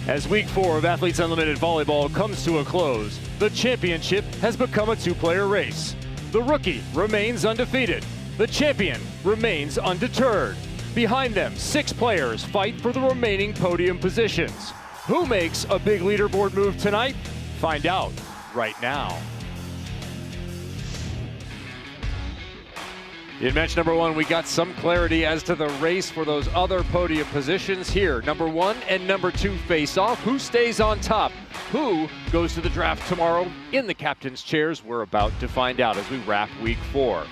As Week 4 of Athletes Unlimited Volleyball comes to a close, the championship has become a two-player race. The rookie remains undefeated. The champion remains undeterred. Behind them, 6 players fight for the remaining podium positions. Who makes a big leaderboard move tonight? Find out right now. In match number 1, we got some clarity as to the race for those other podium positions here. Number 1 and number 2 face off. Who stays on top? Who goes to the draft tomorrow in the captain's chairs? We're about to find out as we wrap Week 4.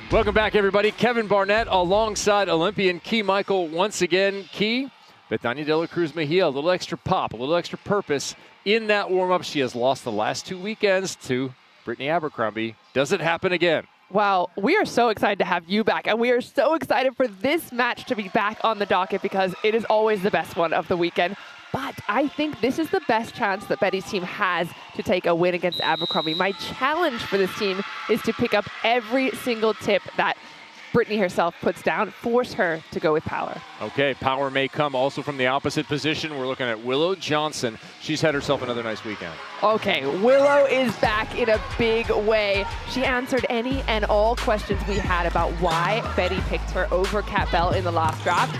Welcome back, everybody. Kevin Barnett alongside Olympian Key Michael once again. Key, Betania de la Cruz Mejia, a little extra pop, a little extra purpose in that warm-up. She has lost the last 2 weekends to Brittany Abercrombie. Does it happen again? Well, we are so excited to have you back, and we are so excited for this match to be back on the docket because it is always the best one of the weekend. But I think this is the best chance that Betty's team has to take a win against Abercrombie. My challenge for this team is to pick up every single tip that Brittany herself puts down, force her to go with power. Okay, power may come also from the opposite position. We're looking at Willow Johnson. She's had herself another nice weekend. Okay, Willow is back in a big way. She answered any and all questions we had about why Betty picked her over Kat Bell in the last draft.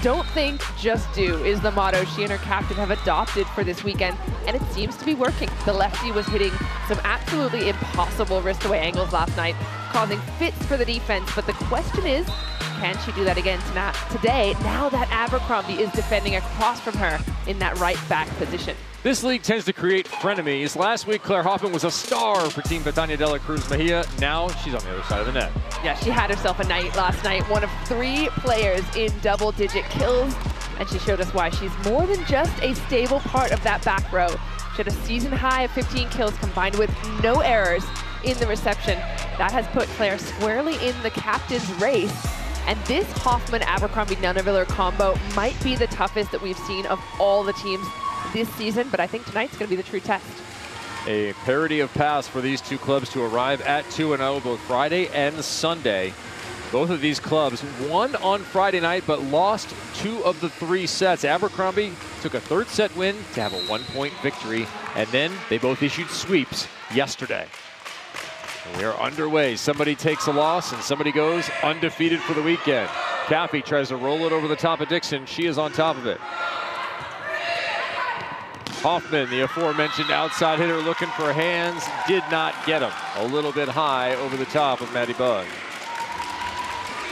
Don't think, just do is the motto she and her captain have adopted for this weekend, and it seems to be working. The lefty was hitting some absolutely impossible wrist-away angles last night, causing fits for the defense, but the question is, can she do that again today, now that Abercrombie is defending across from her in that right back position? This league tends to create frenemies. Last week, Claire Hoffman was a star for Team Betania de la Cruz Mejia. Now she's on the other side of the net. Yeah, she had herself a night last night. One of 3 players in double-digit kills, and she showed us why. She's more than just a stable part of that back row. She had a season high of 15 kills combined with no errors in the reception. That has put Claire squarely in the captain's race. And this Hoffman-Abercrombie-Nuneviller combo might be the toughest that we've seen of all the teams this season, but I think tonight's going to be the true test. A parity of paths for these two clubs to arrive at 2-0 both Friday and Sunday. Both of these clubs won on Friday night, but lost 2 of the 3 sets. Abercrombie took a 3rd set win to have a 1-point victory, and then they both issued sweeps yesterday. We are underway. Somebody takes a loss and somebody goes undefeated for the weekend. Caffey tries to roll it over the top of Dixon. She is on top of it. Hoffman, the aforementioned outside hitter, looking for hands, did not get him. A little bit high over the top of Maddie Bug.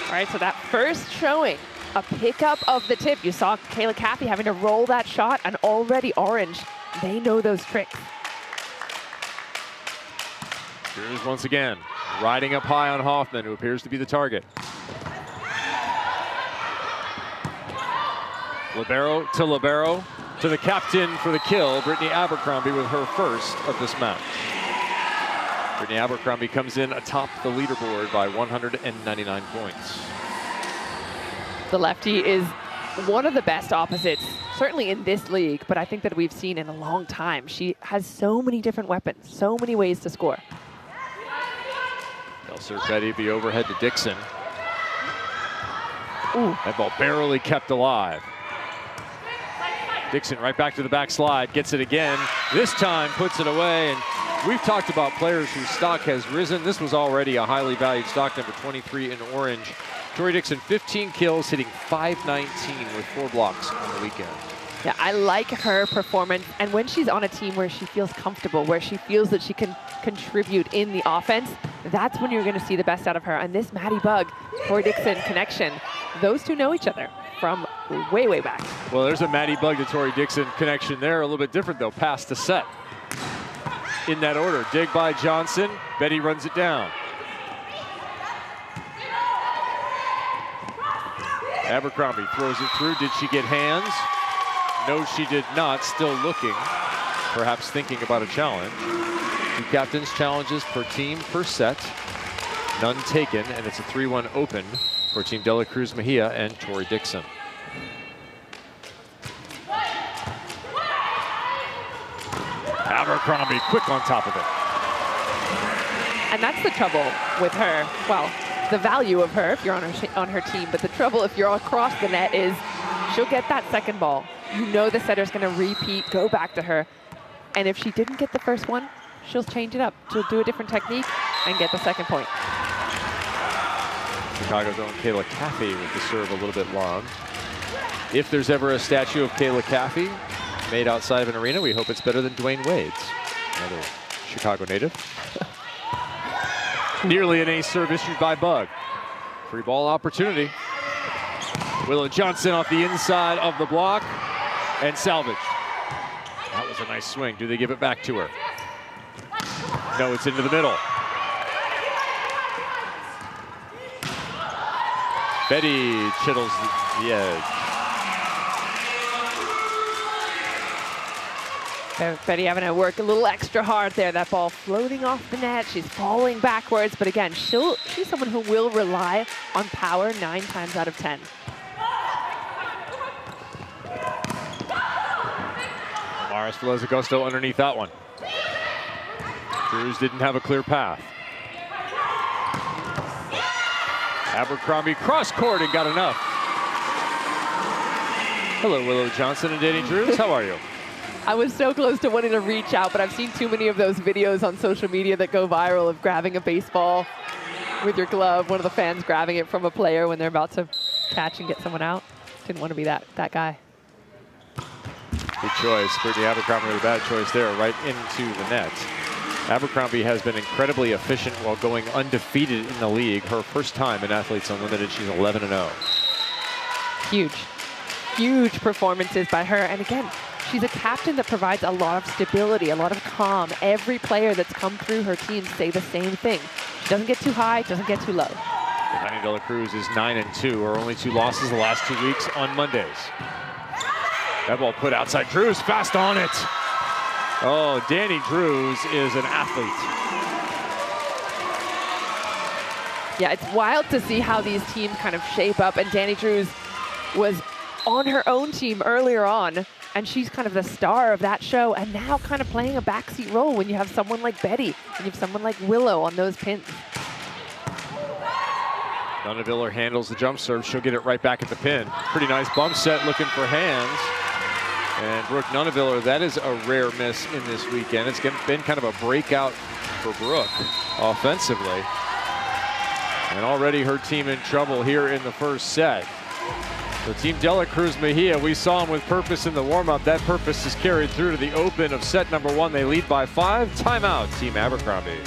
All right, so that first showing, a pickup of the tip. You saw Kayla Caffey having to roll that shot, and already Orange, they know those tricks. Here's once again, riding up high on Hoffman, who appears to be the target. Libero to libero. To the captain for the kill, Brittany Abercrombie with her first of this match. Brittany Abercrombie comes in atop the leaderboard by 199 points. The lefty is one of the best opposites, certainly in this league, but I think that we've seen in a long time. She has so many different weapons, so many ways to score. They'll serve Betty, be overhead to Dixon. Ooh. That ball barely kept alive. Dixon right back to the backslide, gets it again. This time puts it away, and we've talked about players whose stock has risen. This was already a highly valued stock, number 23 in orange. Tori Dixon, 15 kills, hitting .519 with 4 blocks on the weekend. Yeah, I like her performance, and when she's on a team where she feels comfortable, where she feels that she can contribute in the offense, that's when you're going to see the best out of her. And this Maddie Bug, Tori Dixon connection, those two know each other from way, way back. Well, there's a Maddie Bug to Tori Dixon connection there. A little bit different, though, pass to set. In that order, dig by Johnson. Betty runs it down. Abercrombie throws it through. Did she get hands? No, she did not. Still looking, perhaps thinking about a challenge. 2 captains' challenges per team per set. None taken, and it's a 3-1 open for Team de la Cruz Mejia and Tori Dixon. Abercrombie quick on top of it. And that's the trouble with her. Well, the value of her if you're on her team, but the trouble if you're across the net is she'll get that second ball. You know the setter's going to repeat, go back to her. And if she didn't get the first one, she'll change it up. She'll do a different technique and get the second point. Chicago's own Kayla Caffey with the serve a little bit long. If there's ever a statue of Kayla Caffey made outside of an arena, we hope it's better than Dwayne Wade's, another Chicago native. Nearly an ace serve issued by Bug. Free ball opportunity. Willow Johnson off the inside of the block and salvaged. That was a nice swing. Do they give it back to her? No, it's into the middle. Betty chittles the edge. Betty having to work a little extra hard there. That ball floating off the net. She's falling backwards, but again, she's someone who will rely on power 9 times out of 10. Maris Velez Agosto underneath that one. Drews didn't have a clear path. Abercrombie cross court and got enough. Hello, Willow Johnson and Danny Drews. How are you? I was so close to wanting to reach out, but I've seen too many of those videos on social media that go viral of grabbing a baseball with your glove, one of the fans grabbing it from a player when they're about to catch and get someone out. Didn't want to be that guy. Good choice. Brittany Abercrombie with a bad choice there, right into the net. Abercrombie has been incredibly efficient while going undefeated in the league. Her first time in Athletes Unlimited, she's 11-0. Huge performances by her. And again, she's a captain that provides a lot of stability, a lot of calm. Every player that's come through her team say the same thing. She doesn't get too high, doesn't get too low. Tiny De La Cruz is 9-2. Her only 2 losses the last 2 weeks on Mondays. That ball put outside. Drews fast on it. Oh, Danny Drews is an athlete. Yeah, it's wild to see how these teams kind of shape up. And Danny Drews was on her own team earlier on, and she's kind of the star of that show, and now kind of playing a backseat role when you have someone like Betty and you have someone like Willow on those pins. Nuneviller handles the jump serve. She'll get it right back at the pin. Pretty nice bump set, looking for hands. And Brooke Nuneviller, that is a rare miss in this weekend. It's been kind of a breakout for Brooke offensively. And already her team in trouble here in the first set. So Team De La Cruz Mejia, we saw him with purpose in the warm-up. That purpose is carried through to the open of set number 1. They lead by 5. Timeout, Team Abercrombie.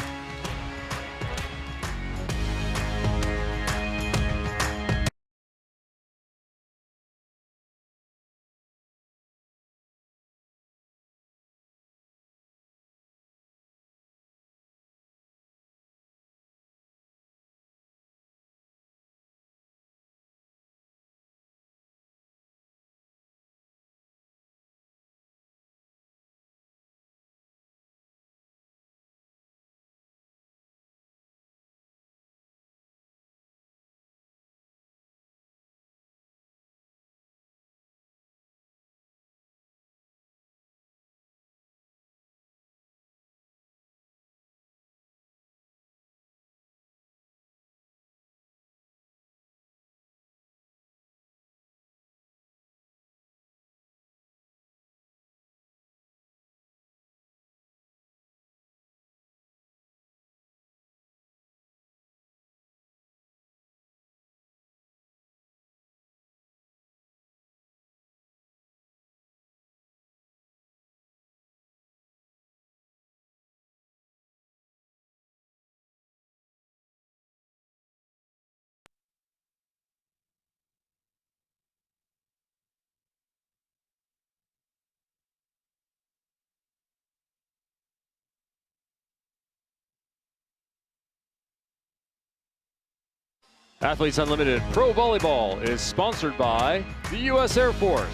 Athletes Unlimited Pro Volleyball is sponsored by the U.S. Air Force.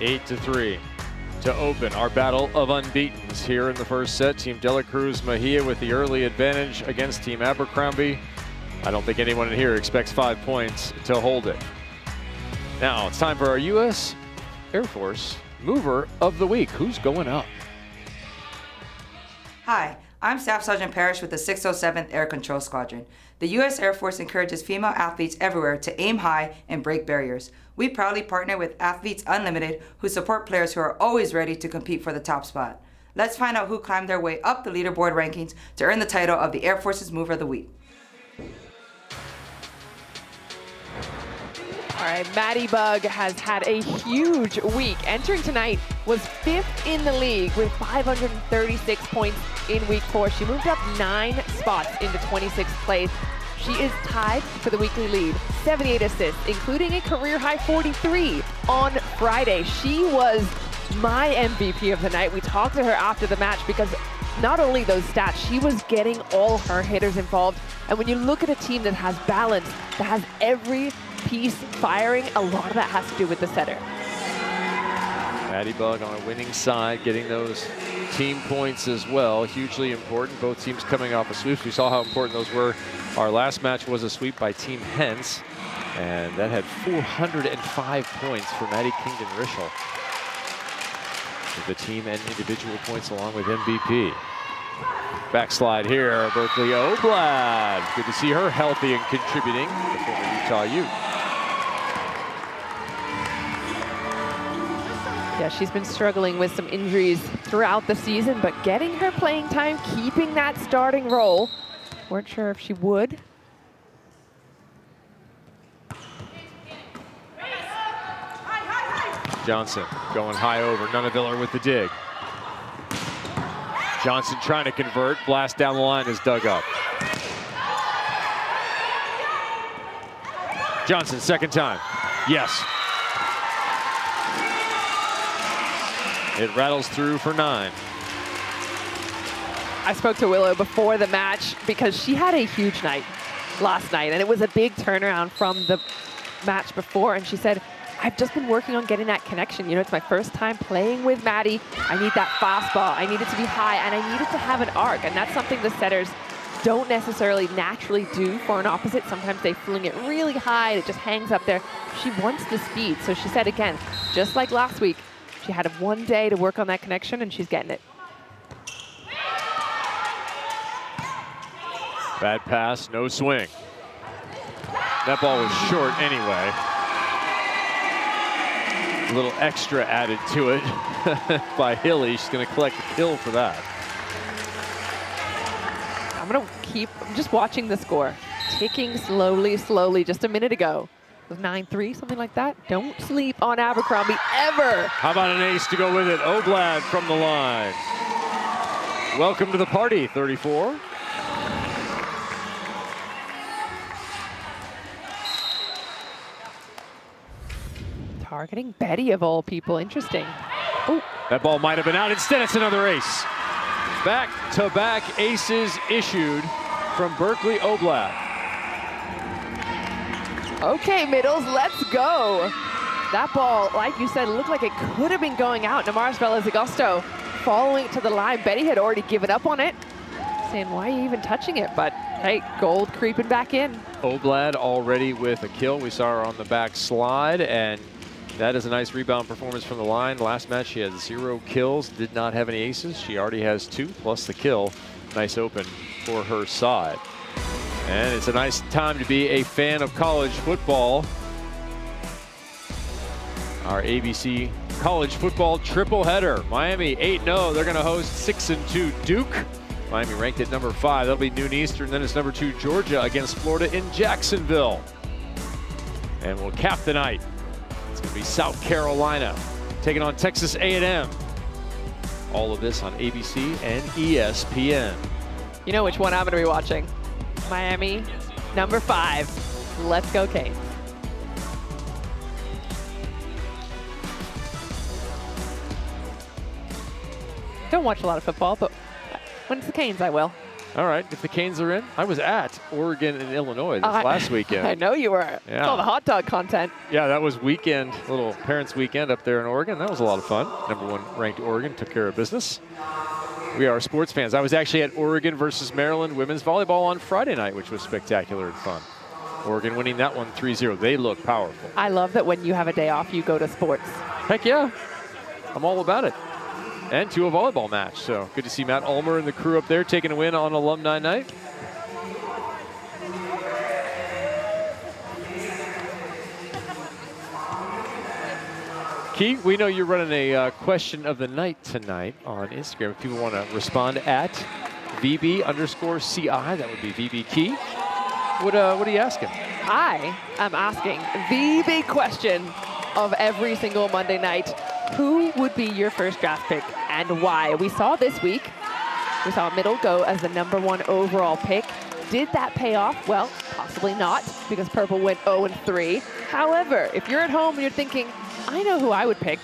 Eight to 3 to open our battle of unbeatens here in the first set. Team De La Cruz Mejia with the early advantage against Team Abercrombie. I don't think anyone in here expects 5 points to hold it. Now it's time for our U.S. Air Force Mover of the Week. Who's going up? Hi, I'm Staff Sergeant Parrish with the 607th Air Control Squadron. The U.S. Air Force encourages female athletes everywhere to aim high and break barriers. We proudly partner with Athletes Unlimited, who support players who are always ready to compete for the top spot. Let's find out who climbed their way up the leaderboard rankings to earn the title of the Air Force's Mover of the Week. All right, Maddie Bug has had a huge week. Entering tonight was 5th in the league with 536 points in week 4. She moved up 9 spots into 26th place. She is tied for the weekly lead, 78 assists, including a career-high 43 on Friday. She was my MVP of the night. We talked to her after the match because not only those stats, she was getting all her hitters involved. And when you look at a team that has balance, that has every piece firing, a lot of that has to do with the setter. Maddie Bug on a winning side, getting those team points as well. Hugely important. Both teams coming off of sweeps. We saw how important those were. Our last match was a sweep by Team Hens, and that had 405 points for Maddie Kingdon-Rischel. With the team and individual points along with MVP. Backslide here, Berkeley Oblad. Good to see her healthy and contributing, the former Utah Ute. Yeah, she's been struggling with some injuries throughout the season, but getting her playing time, keeping that starting role. Weren't sure if she would. Johnson going high over, Nunaviller with the dig. Johnson trying to convert, blast down the line is dug up. Johnson, second time, yes. It rattles through for 9. I spoke to Willow before the match because she had a huge night last night, and it was a big turnaround from the match before, and she said, I've just been working on getting that connection. You know, it's my first time playing with Maddie. I need that fastball. I need it to be high, and I need it to have an arc, and that's something the setters don't necessarily naturally do for an opposite. Sometimes they fling it really high, and it just hangs up there. She wants the speed, so she said again, just like last week, she had one day to work on that connection, and she's getting it. Bad pass, no swing. That ball was short anyway. A little extra added to it by Hilly. She's going to collect the kill for that. I'm just watching the score. Ticking slowly, slowly, just a minute ago. It was 9-3, something like that. Don't sleep on Abercrombie, ever. How about an ace to go with it? Oblad from the line. Welcome to the party, 34. Targeting Betty of all people, interesting. Ooh. That ball might have been out. Instead, it's another ace. Back-to-back aces issued from Berkeley Oblad. Okay, Middles, let's go. That ball, like you said, looked like it could have been going out. Namaris Velez-Agosto following it to the line. Betty had already given up on it, saying, why are you even touching it? But hey, gold creeping back in. Oblad already with a kill. We saw her on the back slide, and that is a nice rebound performance from the line. Last match, she had 0 kills, did not have any aces. She already has 2 plus the kill. Nice open for her side. And it's a nice time to be a fan of college football. Our ABC college football triple header. Miami 8-0. They're going to host 6-2 Duke. Miami ranked at number 5. That'll be noon Eastern. Then it's number 2 Georgia against Florida in Jacksonville. And we'll cap the night. It's going to be South Carolina taking on Texas A&M. All of this on ABC and ESPN. You know which one I'm going to be watching. Miami, number 5. Let's go, Canes. Don't watch a lot of football, but when it's the Canes, I will. All right, if the Canes are in, I was at Oregon and Illinois this last weekend. I know you were. Yeah. All the hot dog content. Yeah, that was weekend, little parents' weekend up there in Oregon. That was a lot of fun. Number 1 ranked Oregon took care of business. We are sports fans. I was actually at Oregon versus Maryland women's volleyball on Friday night, which was spectacular and fun. Oregon winning that one 3-0. They look powerful. I love that when you have a day off, you go to sports. Heck yeah. I'm all about it. and to a volleyball match. So good to see Matt Ulmer and the crew up there taking a win on Alumni Night. Key, we know you're running a question of the night tonight on Instagram. If people want to respond at VB_CI, that would be VB Key. What are you asking? I am asking the big question of every single Monday night. Who would be your first draft pick and why? We saw this week, we saw Middle go as the #1 overall pick. Did that pay off? Well, possibly not, because Purple went 0-3. However, if you're at home and you're thinking, I know who I would pick,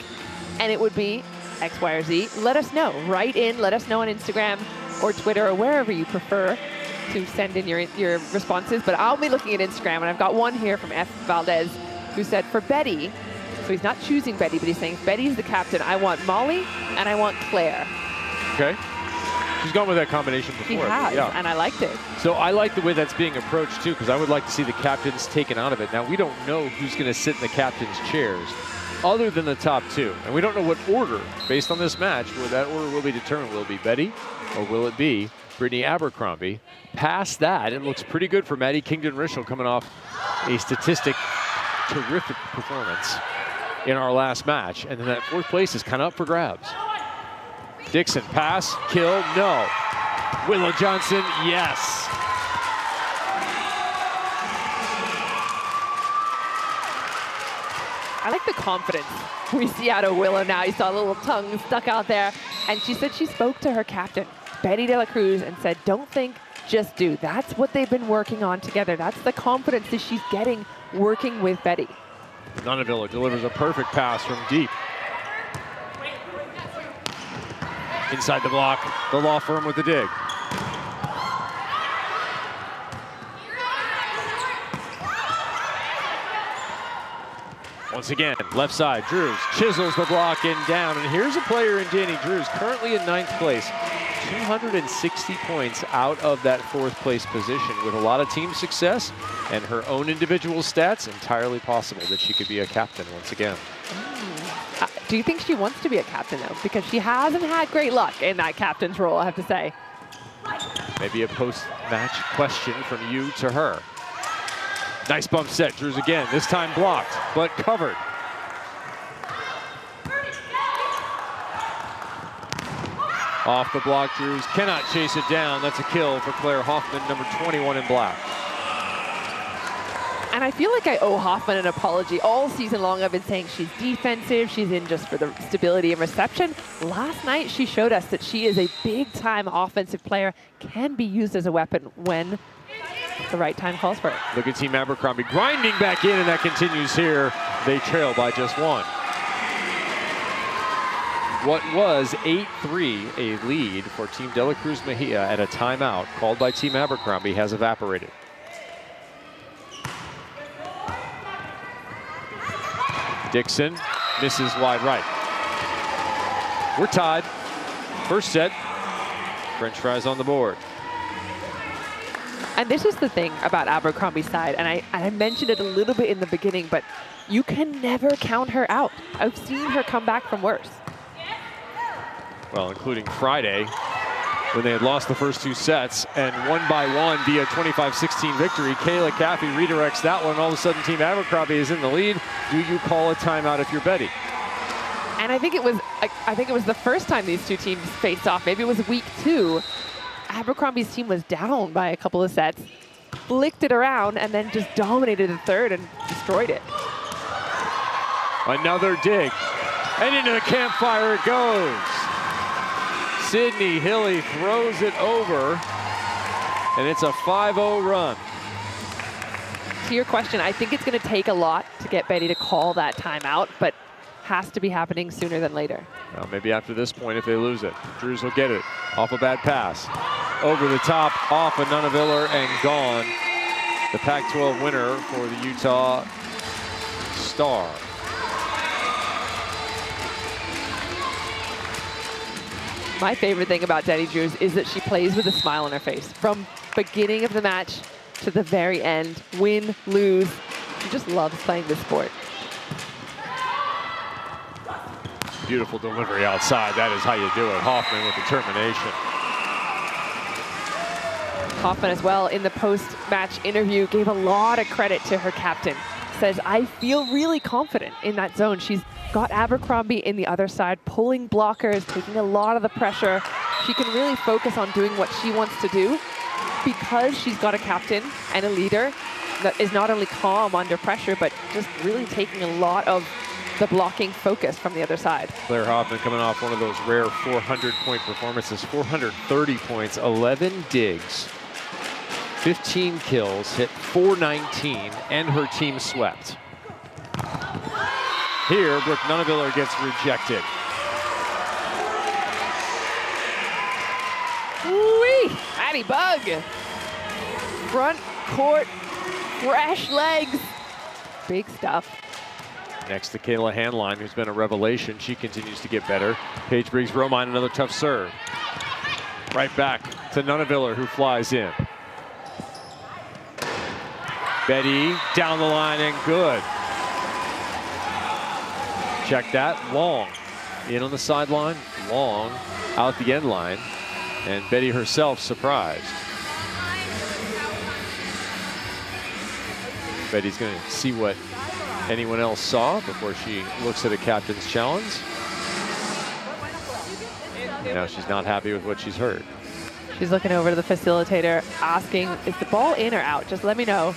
and it would be X, Y, or Z, let us know. Write in, let us know on Instagram or Twitter or wherever you prefer to send in your responses. But I'll be looking at Instagram, and I've got one here from F. Valdez, who said, for Betty, so he's not choosing Betty, but he's saying, if Betty's the captain, I want Molly and I want Claire. Okay. She's gone with that combination before. She has, yeah. and I liked it. So I like the way that's being approached, too, because I would like to see the captains taken out of it. Now, we don't know who's going to sit in the captain's chairs other than the top two. And we don't know what order, based on this match, where that order will be determined. Will it be Betty or will it be Brittany Abercrombie? Past that, it looks pretty good for Maddie Kingdon-Rishel coming off a statistic terrific performance in our last match. And then that fourth place is kind of up for grabs. Dixon, pass, kill, no. Willow Johnson, yes. I like the confidence we see out of Willow now. You saw a little tongue stuck out there. And she said she spoke to her captain, Betty De La Cruz, and said, don't think, just do. That's what they've been working on together. That's the confidence that she's getting working with Betty. Nunavilla delivers a perfect pass from deep. Inside the block, the law firm with the dig. Once again, left side, Drews chisels the block and down. And here's a player in Danny Drews, currently in 9th place. 260 points out of that 4th place position with a lot of team success and her own individual stats. Entirely possible that she could be a captain once again. Do you think she wants to be a captain, though? Because she hasn't had great luck in that captain's role, I have to say. Maybe a post-match question from you to her. Nice bump set, Drews again, this time blocked, but covered. Off the block, Drews cannot chase it down. That's a kill for Claire Hoffman, number 21 in black. And I feel like I owe Hoffman an apology. All season long, I've been saying she's defensive. She's in just for the stability and reception. Last night, she showed us that she is a big-time offensive player, can be used as a weapon when the right time calls for it. Look at Team Abercrombie grinding back in, and that continues here. They trail by just one. What was 8-3, a lead for Team De La Cruz Mejia at a timeout called by Team Abercrombie, has evaporated. Dixon misses wide right. We're tied. First set, French fries on the board. And this is the thing about Abercrombie's side, and I mentioned it a little bit in the beginning, but you can never count her out. I've seen her come back from worse. Well, including Friday, when they had lost the first 2 sets, and one by one via 25-16 victory, Kayla Caffey redirects that one. All of a sudden, Team Abercrombie is in the lead. Do you call a timeout if you're Betty? And I think it was the first time these two teams faced off. Maybe it was week 2. Abercrombie's team was down by a couple of sets, flicked it around, and then just dominated the third and destroyed it. Another dig, and into the campfire it goes. Sydney Hilly throws it over, and it's a 5-0 run. To your question, I think it's going to take a lot to get Betty to call that timeout, but has to be happening sooner than later. Well, maybe after this point if they lose it. Drews will get it off a bad pass. Over the top, off a Nunaviller, and gone. The Pac-12 winner for the Utah Star. My favorite thing about Danny Drews is that she plays with a smile on her face. From beginning of the match to the very end, win, lose, she just loves playing this sport. Beautiful delivery outside. That is how you do it. Hoffman with determination. Hoffman as well in the post-match interview gave a lot of credit to her captain. Says, I feel really confident in that zone. She's got Abercrombie in the other side, pulling blockers, taking a lot of the pressure. She can really focus on doing what she wants to do because she's got a captain and a leader that is not only calm under pressure, but just really taking a lot of the blocking focus from the other side. Claire Hoffman coming off one of those rare 400-point performances, 430 points, 11 digs, 15 kills, hit 419, and her team swept. Here, Brooke Nuneviller gets rejected. Woo-wee! Maddie Bug! Front court, fresh legs. Big stuff. Next to Kayla Hanline, who's been a revelation. She continues to get better. Paige Briggs-Romine, another tough serve. Right back to Nuneviller, who flies in. Betty down the line and good. Check that, long. In on the sideline, long out the end line. And Betty herself surprised. Betty's going to see what anyone else saw before she looks at a captain's challenge. And now she's not happy with what she's heard. She's looking over to the facilitator, asking, is the ball in or out? Just let me know.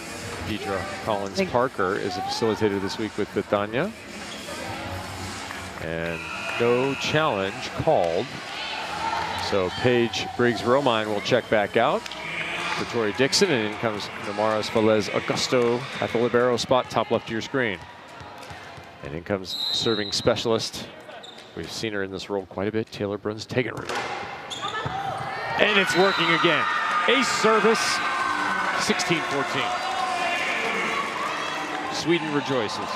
Deidre Collins-Parker is a facilitator this week with Bethania. And no challenge called. So Paige Briggs-Romine will check back out for Tori Dixon, and in comes Namaras Velez Augusto at the libero spot, top left of your screen. And in comes serving specialist. We've seen her in this role quite a bit, Taylor Bruns-Tegenruth. And it's working again. Ace service, 16-14. Sweden rejoices.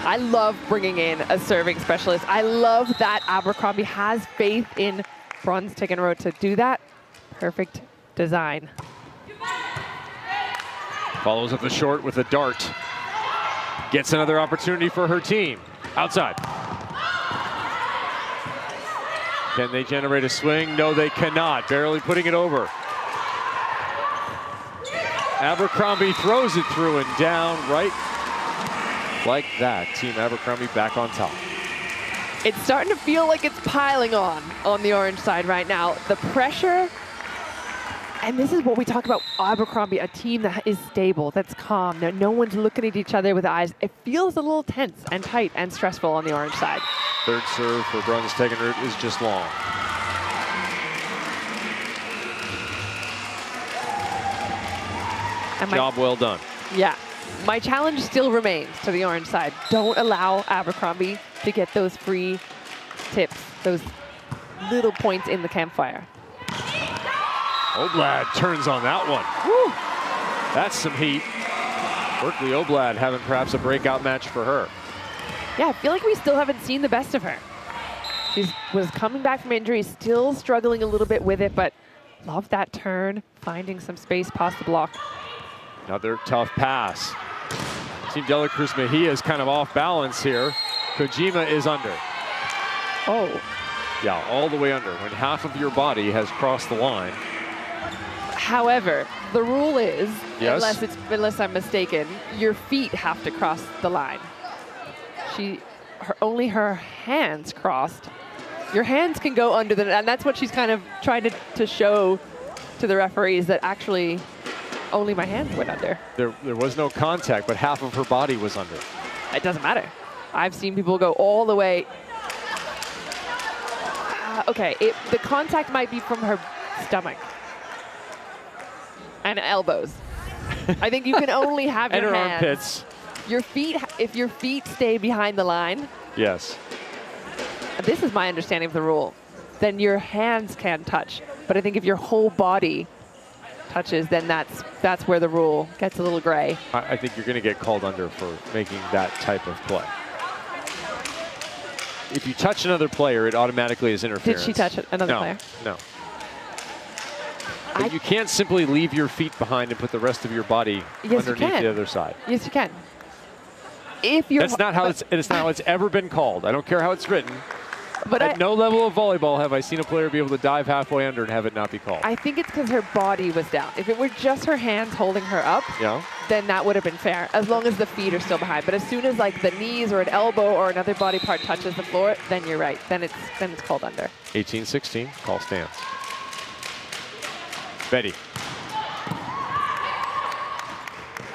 I love bringing in a serving specialist. I love that Abercrombie has faith in Bruns-Tegenruth to do that. Perfect design. Follows up the short with a dart. Gets another opportunity for her team. Outside. Can they generate a swing? No, they cannot. Barely putting it over. Abercrombie throws it through and down right like that. Team Abercrombie back on top. It's starting to feel like it's piling on the orange side right now. The pressure, and this is what we talk about Abercrombie, a team that is stable, that's calm. No one's looking at each other with eyes. It feels a little tense and tight and stressful on the orange side. Third serve for Bruns-Tegenruth is just long. Job well done. Yeah. My challenge still remains to the orange side. Don't allow Abercrombie to get those free tips, those little points in the campfire. Oblad turns on that one. Woo. That's some heat. Berkeley Oblad having perhaps a breakout match for her. Yeah, I feel like we still haven't seen the best of her. She was coming back from injury, still struggling a little bit with it, but love that turn, finding some space past the block. Another tough pass. Team De La Cruz Mejia is kind of off balance here. Kojima is under. Oh. Yeah, all the way under. When half of your body has crossed the line. However, the rule is, yes, unless I'm mistaken, your feet have to cross the line. Only her hands crossed. Your hands can go under the, and that's what she's kind of trying to show to the referees, that actually only my hands went under. There was no contact, but half of her body was under. It doesn't matter. I've seen people go all the way. Okay, the contact might be from her stomach and elbows. I think you can only have your and her hands. armpits. Your feet, if your feet stay behind the line. Yes. This is my understanding of the rule. Then your hands can touch. But I think if your whole body touches, then that's where the rule gets a little gray. I think you're going to get called under for making that type of play. If you touch another player, it automatically is interference. Did she touch another player? No. But you can't simply leave your feet behind and put the rest of your body underneath the other side. Yes, you can. if you're... That's not how it's not how it's ever been called. I don't care how it's written. But At no level of volleyball have I seen a player be able to dive halfway under and have it not be called. I think it's because her body was down. If it were just her hands holding her up, then that would have been fair, as long as the feet are still behind. But as soon as like the knees or an elbow or another body part touches the floor, then you're right. Then it's called under. 18-16, call stands. Betty.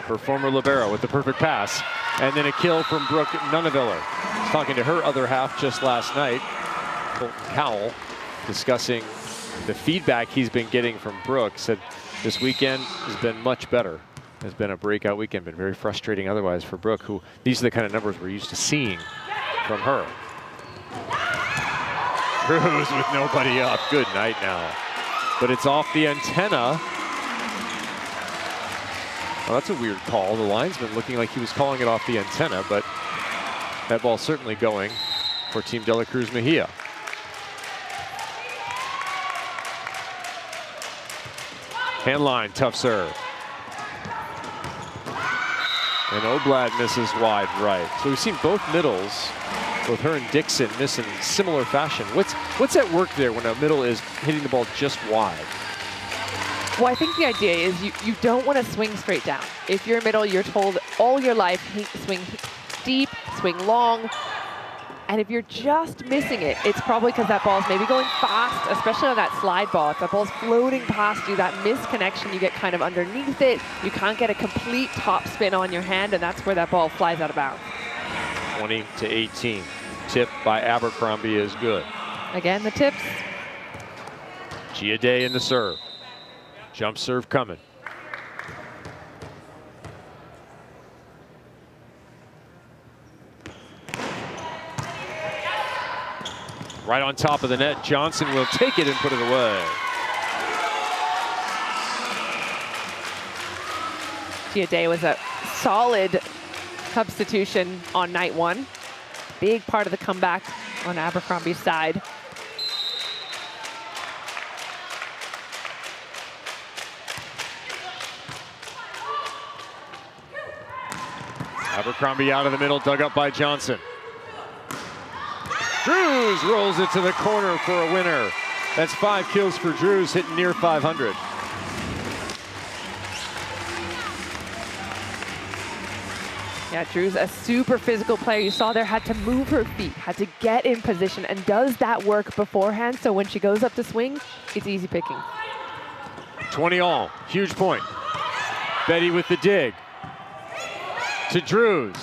Her former libero with the perfect pass. And then a kill from Brooke Nuneviller. I was talking to her other half just last night, Colton Cowell, discussing the feedback he's been getting from Brooke. Said this weekend has been much better. Has been a breakout weekend, been very frustrating otherwise for Brooke, who these are the kind of numbers we're used to seeing from her. Cruz with nobody up. Good night now. But it's off the antenna. Well, that's a weird call. The linesman looking like he was calling it off the antenna, but that ball's certainly going for Team De La Cruz Mejia. Hand line, tough serve. And Oblad misses wide right. So we've seen both middles, both her and Dixon, miss in similar fashion. What's at work there when a middle is hitting the ball just wide? Well, I think the idea is you don't want to swing straight down. If you're middle, you're told all your life, swing deep, swing long. And if you're just missing it, it's probably because that ball's maybe going fast, especially on that slide ball. If that ball's floating past you, that misconnection, you get kind of underneath it. You can't get a complete top spin on your hand, and that's where that ball flies out of bounds. 20-18. Tip by Abercrombie is good. Again, the tips. Giaday in the serve. Jump serve coming. Right on top of the net, Johnson will take it and put it away. Giaday was a solid substitution on night one. Big part of the comeback on Abercrombie's side. Abercrombie out of the middle, dug up by Johnson. Drews rolls it to the corner for a winner. That's 5 kills for Drews, hitting near 500. Yeah, Drews, a super physical player. You saw there, had to move her feet, had to get in position, and does that work beforehand, so when she goes up to swing, it's easy picking. 20 all, huge point. Betty with the dig. To Drews.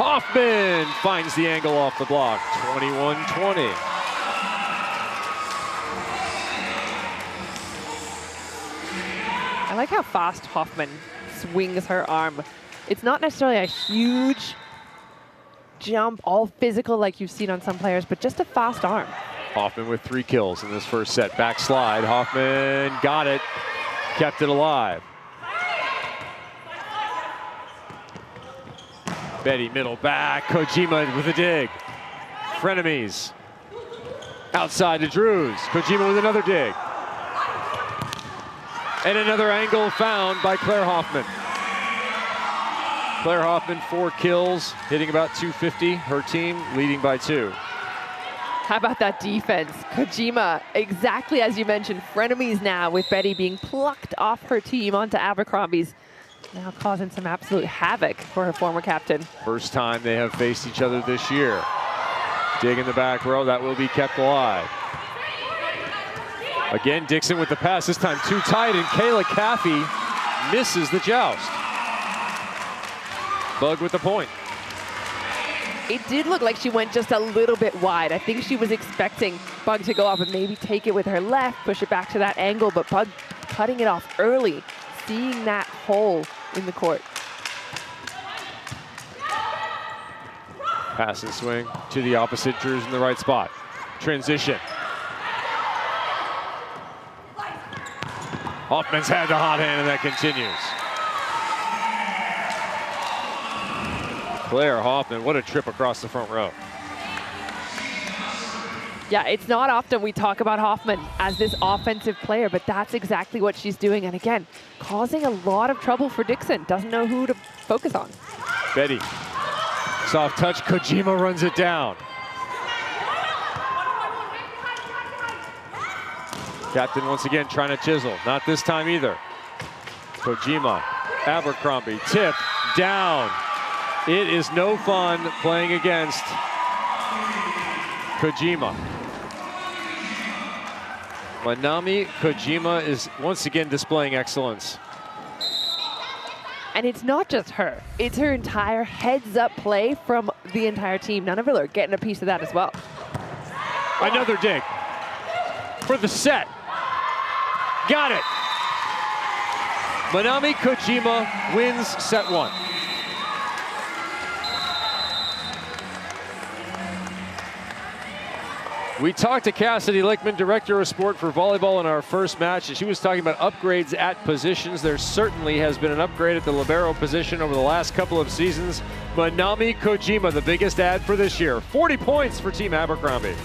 Hoffman finds the angle off the block, 21-20. I like how fast Hoffman swings her arm. It's not necessarily a huge jump, all physical like you've seen on some players, but just a fast arm. Hoffman with 3 kills in this first set. Back slide, Hoffman got it, kept it alive. Betty middle back, Kojima with a dig. Frenemies. Outside to Drews. Kojima with another dig. And another angle found by Claire Hoffman. Claire Hoffman, 4 kills, hitting about 250. Her team leading by 2. How about that defense? Kojima, exactly as you mentioned, frenemies now with Betty being plucked off her team onto Abercrombie's. Now causing some absolute havoc for her former captain. First time they have faced each other this year. Dig in the back row, that will be kept alive. Again, Dixon with the pass, this time too tight, and Kayla Caffey misses the joust. Bug with the point. It did look like she went just a little bit wide. I think she was expecting Bug to go up and maybe take it with her left, push it back to that angle, but Bug cutting it off early, seeing that hole in the court. Pass and swing to the opposite, Drews in the right spot. Transition. Hoffman's had the hot hand, and that continues. Claire Hoffman, what a trip across the front row. Yeah, it's not often we talk about Hoffman as this offensive player, but that's exactly what she's doing. And again, causing a lot of trouble for Dixon. Doesn't know who to focus on. Betty, soft touch, Kojima runs it down. Captain once again trying to chisel, not this time either. Kojima, Abercrombie, tip, down. It is no fun playing against Kojima. Manami Kojima is once again displaying excellence. And it's not just her, it's her entire heads-up play from the entire team. Nunaville are getting a piece of that as well. Another dig for the set. Got it. Manami Kojima wins set 1. We talked to Cassidy Lickman, Director of Sport for Volleyball, in our first match, and she was talking about upgrades at positions. There certainly has been an upgrade at the libero position over the last couple of seasons. Manami Kojima, the biggest add for this year. 40 points for Team Abercrombie.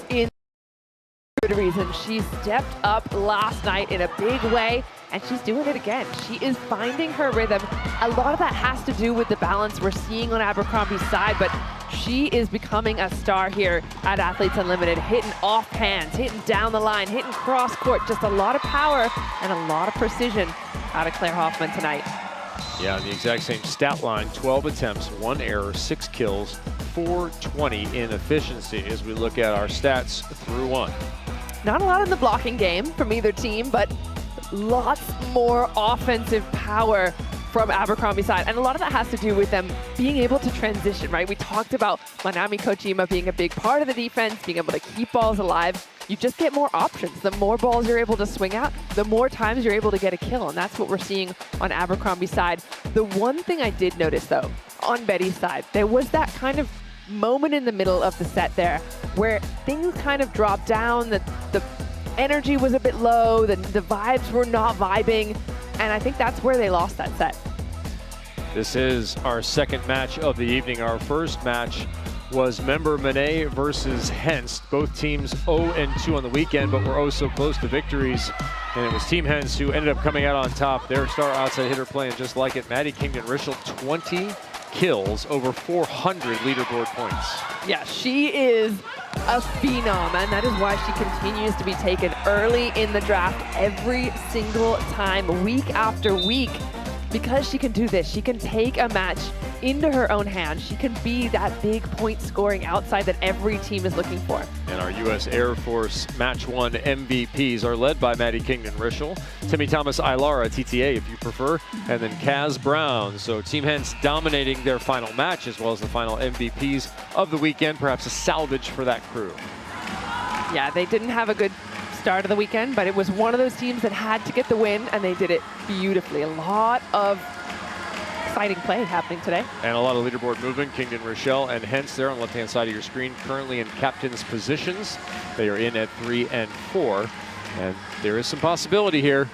In good reason, she stepped up last night in a big way, and she's doing it again. She is finding her rhythm. A lot of that has to do with the balance we're seeing on Abercrombie's side, but she is becoming a star here at Athletes Unlimited, hitting off hands, hitting down the line, hitting cross court. Just a lot of power and a lot of precision out of Claire Hoffman tonight. Yeah, on the exact same stat line, 12 attempts, 1 error, 6 kills, 420 in efficiency as we look at our stats through one. Not a lot in the blocking game from either team, but lots more offensive power from Abercrombie side. And a lot of that has to do with them being able to transition, right? We talked about Manami Kojima being a big part of the defense, being able to keep balls alive. You just get more options. The more balls you're able to swing out, the more times you're able to get a kill. And that's what we're seeing on Abercrombie's side. The one thing I did notice, though, on Betty's side, there was that kind of moment in the middle of the set there where things kind of dropped down, the energy was a bit low, the vibes were not vibing, and I think that's where they lost that set. This is our second match of the evening. Our first match was member Manet versus Henst. Both teams 0-2 on the weekend, but were oh so close to victories. And it was Team Henst who ended up coming out on top. Their star outside hitter playing just like it. Maddie Kingdon-Rischel, 20 kills, over 400 leaderboard points. Yeah, she is a phenom, and that is why she continues to be taken early in the draft every single time, week after week, because she can do this. She can take a match into her own hands. She can be that big point scoring outside that every team is looking for. And our U.S. Air Force Match 1 MVPs are led by Maddie Kingdon-Rischel, Timmy Thomas Ilara, TTA if you prefer, and then Kaz Brown. So Team Henst dominating their final match as well as the final MVPs of the weekend. Perhaps a salvage for that crew. Yeah, they didn't have a good start of the weekend, but it was one of those teams that had to get the win, and they did it beautifully. A lot of exciting play happening today. And a lot of leaderboard movement. Kingdon-Rischel and Henst there on the left-hand side of your screen, currently in captain's positions. They are in at 3 and 4, and there is some possibility here.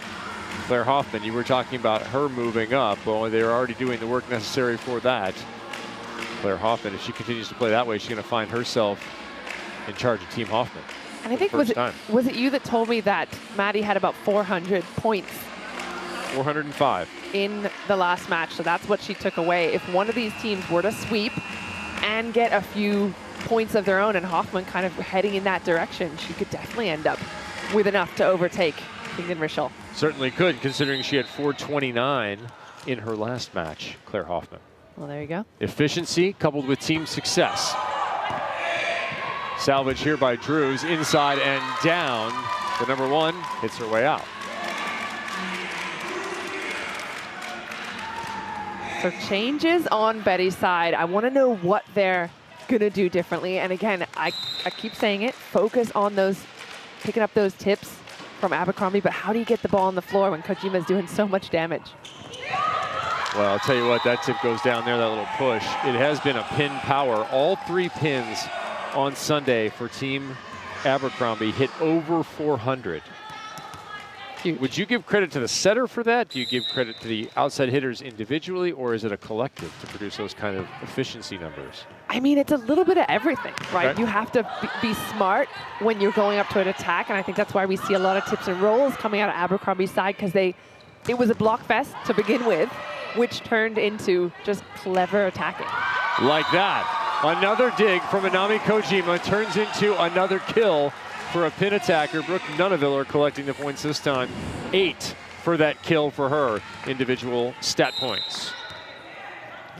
Claire Hoffman, you were talking about her moving up. Well, they're already doing the work necessary for that. Claire Hoffman, if she continues to play that way, she's going to find herself in charge of Team Hoffman. And I think, was it you that told me that Maddie had about 400 points? 405. In the last match, so that's what she took away. If one of these teams were to sweep and get a few points of their own, and Hoffman kind of heading in that direction, she could definitely end up with enough to overtake Kingdon-Rischel. Certainly could, considering she had 429 in her last match, Claire Hoffman. Well, there you go. Efficiency coupled with team success. Salvage here by Drews, inside and down. The number 1 hits her way out. So changes on Betty's side. I want to know what they're going to do differently. And again, I keep saying it, focus on those, picking up those tips from Abercrombie, but how do you get the ball on the floor when Kojima's doing so much damage? Well, I'll tell you what, that tip goes down there, that little push. It has been a pin power. All 3 pins on Sunday for Team Abercrombie hit over 400. Huge. Would you give credit to the setter for that? Do you give credit to the outside hitters individually, or is it a collective to produce those kind of efficiency numbers? I mean, it's a little bit of everything, right? Okay. You have to be smart when you're going up to an attack, and I think that's why we see a lot of tips and rolls coming out of Abercrombie's side, because it was a block fest to begin with, which turned into just clever attacking. Like that. Another dig from Manami Kojima turns into another kill for a pin attacker. Brooke Nunaviller collecting the points this time. 8 for that kill for her individual stat points.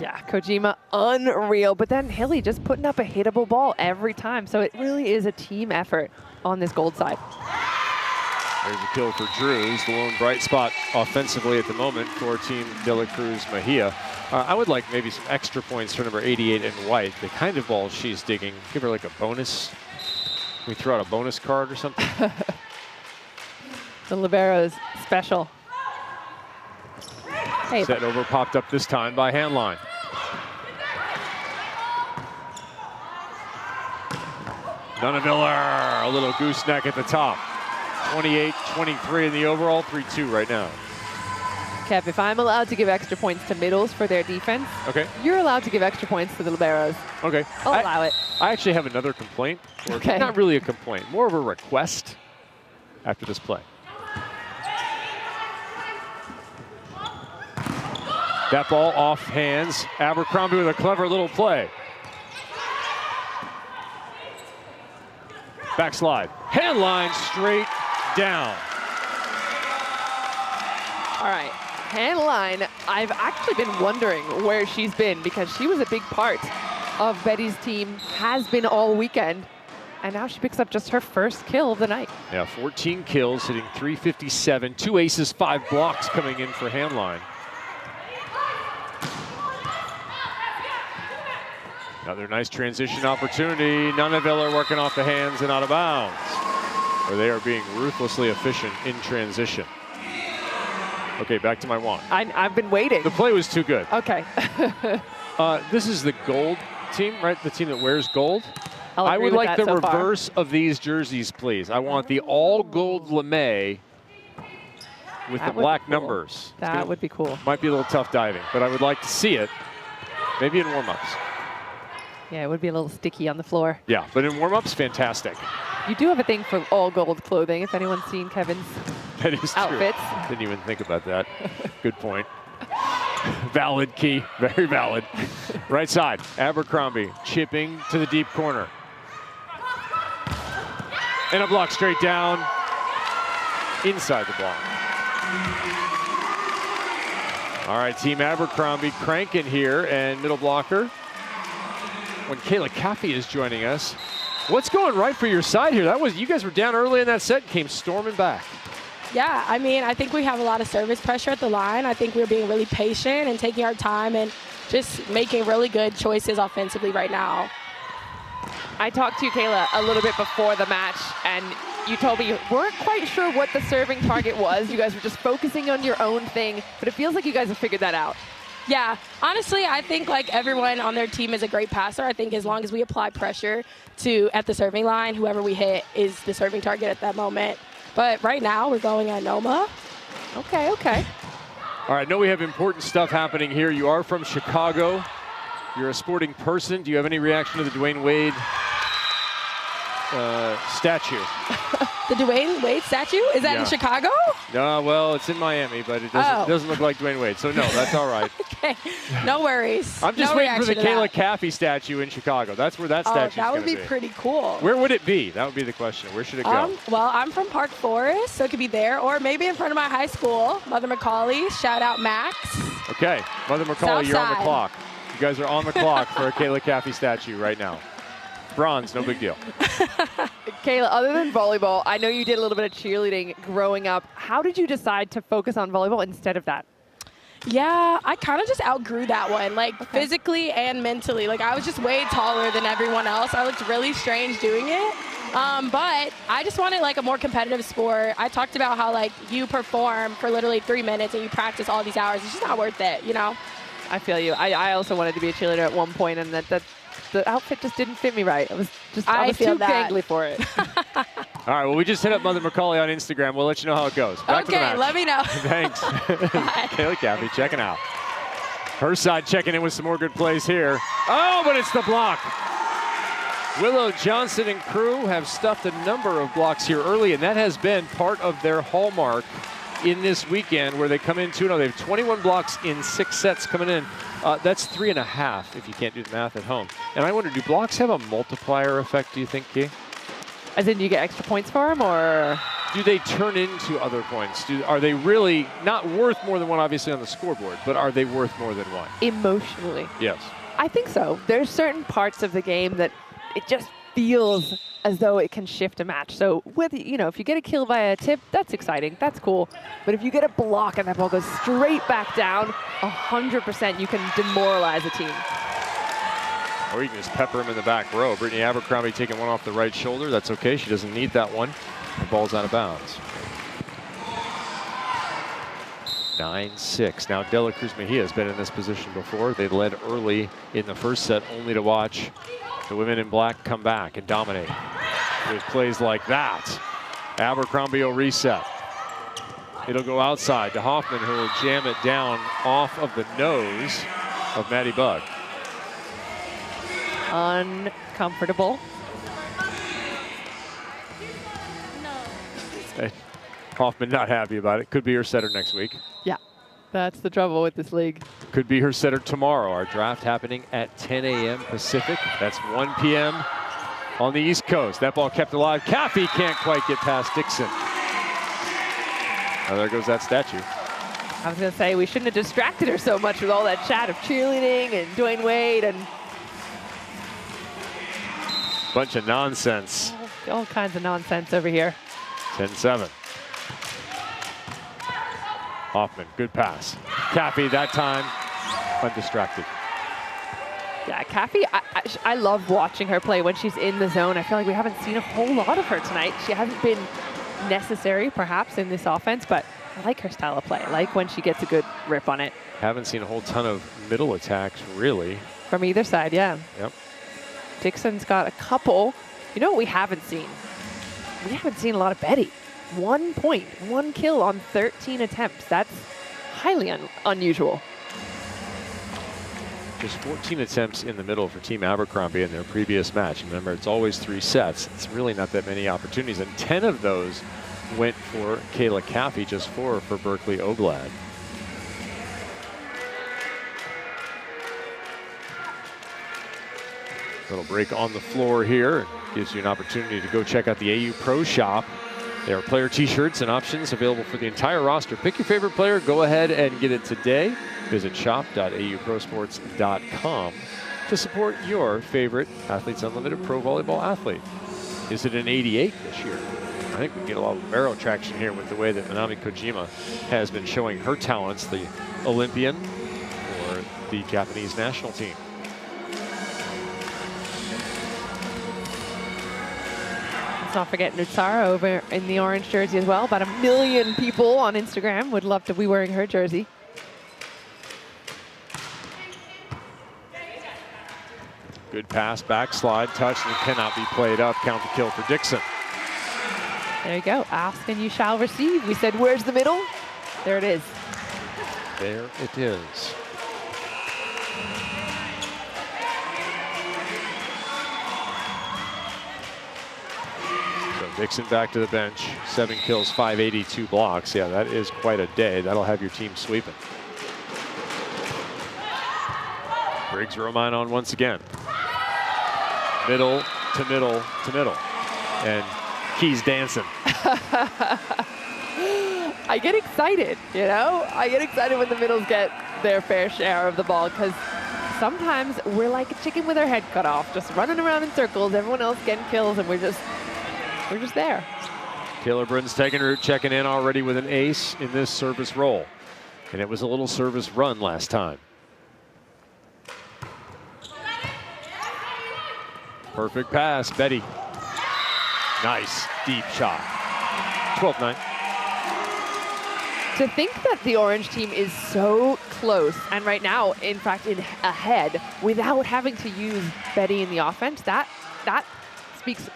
Yeah, Kojima, unreal. But then Hilly just putting up a hittable ball every time. So it really is a team effort on this gold side. There's a kill for Drews, the lone bright spot offensively at the moment for Team De La Cruz Mejia. I would like maybe some extra points for number 88 in white. The kind of ball she's digging. Give her like a bonus. Can we throw out a bonus card or something? The libero's special. Hey, Set over, popped up this time by Handline. Nunaviller, a little gooseneck at the top. 28-23 in the overall, 3-2 right now. Kev, if I'm allowed to give extra points to middles for their defense, okay, you're allowed to give extra points to the liberos. Okay. I'll allow it. I actually have another complaint. Okay. Not really a complaint, more of a request after this play. That ball off hands. Abercrombie with a clever little play. Backslide. Hand line straight down. All right. Handline, I've actually been wondering where she's been, because she was a big part of Betty's team has been all weekend. And now she picks up just her first kill of the night. Yeah, 14 kills, hitting .357, 2 aces, 5 blocks coming in for Hamline. Another nice transition opportunity. Nunaville are working off the hands and out of bounds, where they are being ruthlessly efficient in transition. Okay, back to my wand. I've been waiting. The play was too good. Okay. This is the gold team, right? The team that wears gold. I would like the so far. reverse of these jerseys, please. I want the all gold lame with the black cool. numbers. That would be cool. Might be a little tough diving, but I would like to see it. Maybe in warm-ups. Yeah, it would be a little sticky on the floor. Yeah, but in warm-ups, fantastic. You do have a thing for all gold clothing, if anyone's seen Kevin's That is outfits. True. Didn't even think about that. Good point. Valid key, very valid. Right side, Abercrombie chipping to the deep corner. And a block straight down inside the block. All right, Team Abercrombie cranking here, and middle blocker. When Kayla Caffey is joining us. What's going right for your side here? You guys were down early in that set and came storming back. Yeah, I mean, I think we have a lot of service pressure at the line. I think we're being really patient and taking our time and just making really good choices offensively right now. I talked to you, Kayla, a little bit before the match, and you told me you weren't quite sure what the serving target was. You guys were just focusing on your own thing, but it feels like you guys have figured that out. Yeah, honestly, I think like everyone on their team is a great passer. I think as long as we apply pressure at the serving line, whoever we hit is the serving target at that moment. But right now, we're going at Noma. Okay, okay. All right, I know we have important stuff happening here. You are from Chicago. You're a sporting person. Do you have any reaction to the Dwayne Wade statue? The Dwayne Wade statue? Is that in Chicago? No, well, it's in Miami, but it doesn't look like Dwayne Wade. So, no, that's all right. Okay, no worries. I'm just waiting for the Kayla Caffey statue in Chicago. That's where that statue's that would going to be pretty cool. Where would it be? That would be the question. Where should it go? Well, I'm from Park Forest, so it could be there, or maybe in front of my high school, Mother McCauley. Shout out Max. Okay, Mother McCauley, you're on the clock. You guys are on the clock for a Kayla Caffey statue right now. Bronze, no big deal. Kayla, other than volleyball, I know you did a little bit of cheerleading growing up. How did you decide to focus on volleyball instead of that? Yeah, I kind of just outgrew that one, physically and mentally. Like, I was just way taller than everyone else. I looked really strange doing it. But I just wanted, a more competitive sport. I talked about how, you perform for literally 3 minutes and you practice all these hours. It's just not worth it, you know? I feel you. I also wanted to be a cheerleader at one point, and the outfit just didn't fit me right. I was too gangly for it. All right, well, we just hit up Mother McCauley on Instagram. We'll let you know how it goes. Back to the match. Let me know. Thanks. Kayla Caffey checking out. Her side checking in with some more good plays here. Oh, but it's the block. Willow Johnson and crew have stuffed a number of blocks here early, and that has been part of their hallmark in this weekend, where they come in 2-0. They have 21 blocks in 6 sets coming in. That's 3.5 if you can't do the math at home. And I wonder, do blocks have a multiplier effect, do you think, Kay? As in, you get extra points for them, or? Do they turn into other points? Are they really not worth more than one, obviously, on the scoreboard, but are they worth more than one? Emotionally. Yes. I think so. There's certain parts of the game that it just feels as though it can shift a match. So if you get a kill via a tip, that's exciting, that's cool. But if you get a block and that ball goes straight back down, 100% you can demoralize a team. Or you can just pepper him in the back row. Brittany Abercrombie taking one off the right shoulder. That's okay, she doesn't need that one. The ball's out of bounds. 9-6. Now Dela Cruz Mejia has been in this position before. They led early in the first set, only to watch the women in black come back and dominate with plays like that. Abercrombie will reset. It'll go outside to Hoffman, who will jam it down off of the nose of Maddie Bug. Uncomfortable. Hey, Hoffman not happy about it. Could be her setter next week. Yeah, that's the trouble with this league. Could be her setter tomorrow. Our draft happening at 10 a.m. Pacific. That's 1 p.m. on the East Coast. That ball kept alive. Caffey can't quite get past Dixon. Oh, there goes that statue. I was going to say, we shouldn't have distracted her so much with all that chat of cheerleading and Dwayne Wade. And Bunch of nonsense. All kinds of nonsense over here. 10-7. Hoffman, good pass. Cappy that time, undistracted. Yeah, Kathy, I love watching her play when she's in the zone. I feel like we haven't seen a whole lot of her tonight. She hasn't been necessary, perhaps, in this offense, but I like her style of play. I like when she gets a good rip on it. Haven't seen a whole ton of middle attacks, really. From either side, yeah. Yep. Dixon's got a couple. You know what we haven't seen? We haven't seen a lot of Betty. 1 point, 1 kill on 13 attempts. That's highly unusual. Just 14 attempts in the middle for Team Abercrombie in their previous match. Remember, it's always 3 sets. It's really not that many opportunities, and 10 of those went for Kayla Caffey, just 4 for Berkeley Oblad. Little break on the floor here. Gives you an opportunity to go check out the AU Pro Shop. There are player t-shirts and options available for the entire roster. Pick your favorite player, go ahead and get it today. Visit shop.auprosports.com to support your favorite Athletes Unlimited Pro Volleyball athlete. Is it an 88 this year? I think we get a lot of barrel traction here with the way that Minami Kojima has been showing her talents, the Olympian for the Japanese national team. Let's not forget Nutsara over in the orange jersey as well. About 1 million people on Instagram would love to be wearing her jersey. Good pass, backslide, touch, and it cannot be played up. Count the kill for Dixon. There you go. Ask and you shall receive. We said, where's the middle? There it is. There it is. So Dixon back to the bench. 7 kills, 582 blocks. Yeah, that is quite a day. That'll have your team sweeping. Briggs Romine on once again. Middle to middle to middle. And Key's dancing. I get excited, you know? I get excited when the middles get their fair share of the ball, because sometimes we're like a chicken with our head cut off, just running around in circles, everyone else getting kills, and we're just there. Taylor Britton's taking root, checking in already with an ace in this service roll. And it was a little service run last time. Perfect pass, Betty. Nice, deep shot. 12-9. To think that the orange team is so close, and right now, in fact, ahead, without having to use Betty in the offense, that speaks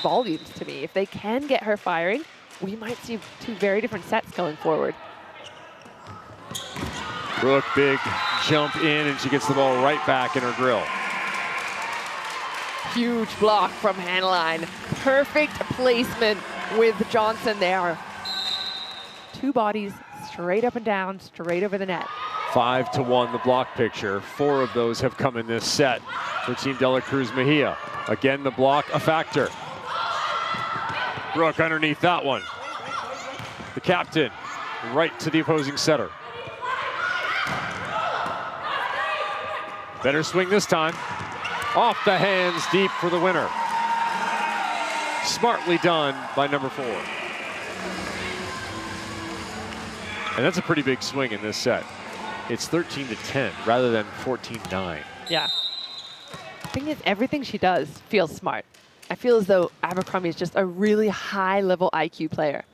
volumes to me. If they can get her firing, we might see 2 very different sets going forward. Brooke, big jump in, and she gets the ball right back in her grill. Huge block from Hanline. Perfect placement with Johnson there. 2 bodies, straight up and down, straight over the net. 5-1 the block picture. 4 of those have come in this set for Team De La Cruz Mejia. Again, the block a factor. Brooke underneath that one. The captain right to the opposing setter. Better swing this time. Off the hands, deep for the winner. Smartly done by number 4. And that's a pretty big swing in this set. It's 13-10 rather than 14-9. Yeah. The thing is, everything she does feels smart. I feel as though Abercrombie is just a really high-level IQ player.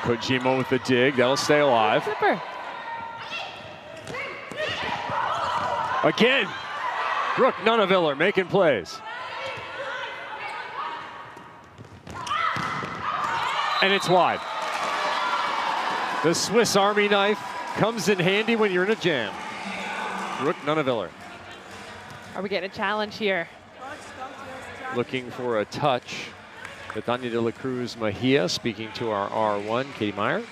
Kojima with the dig, that'll stay alive. Flipper. Again, Brooke Nunaviller making plays. And it's wide. The Swiss Army knife comes in handy when you're in a jam. Brooke Nunaviller. Are we getting a challenge here? Looking for a touch. Betania De La Cruz Mejia speaking to our R1, Katie Meyer.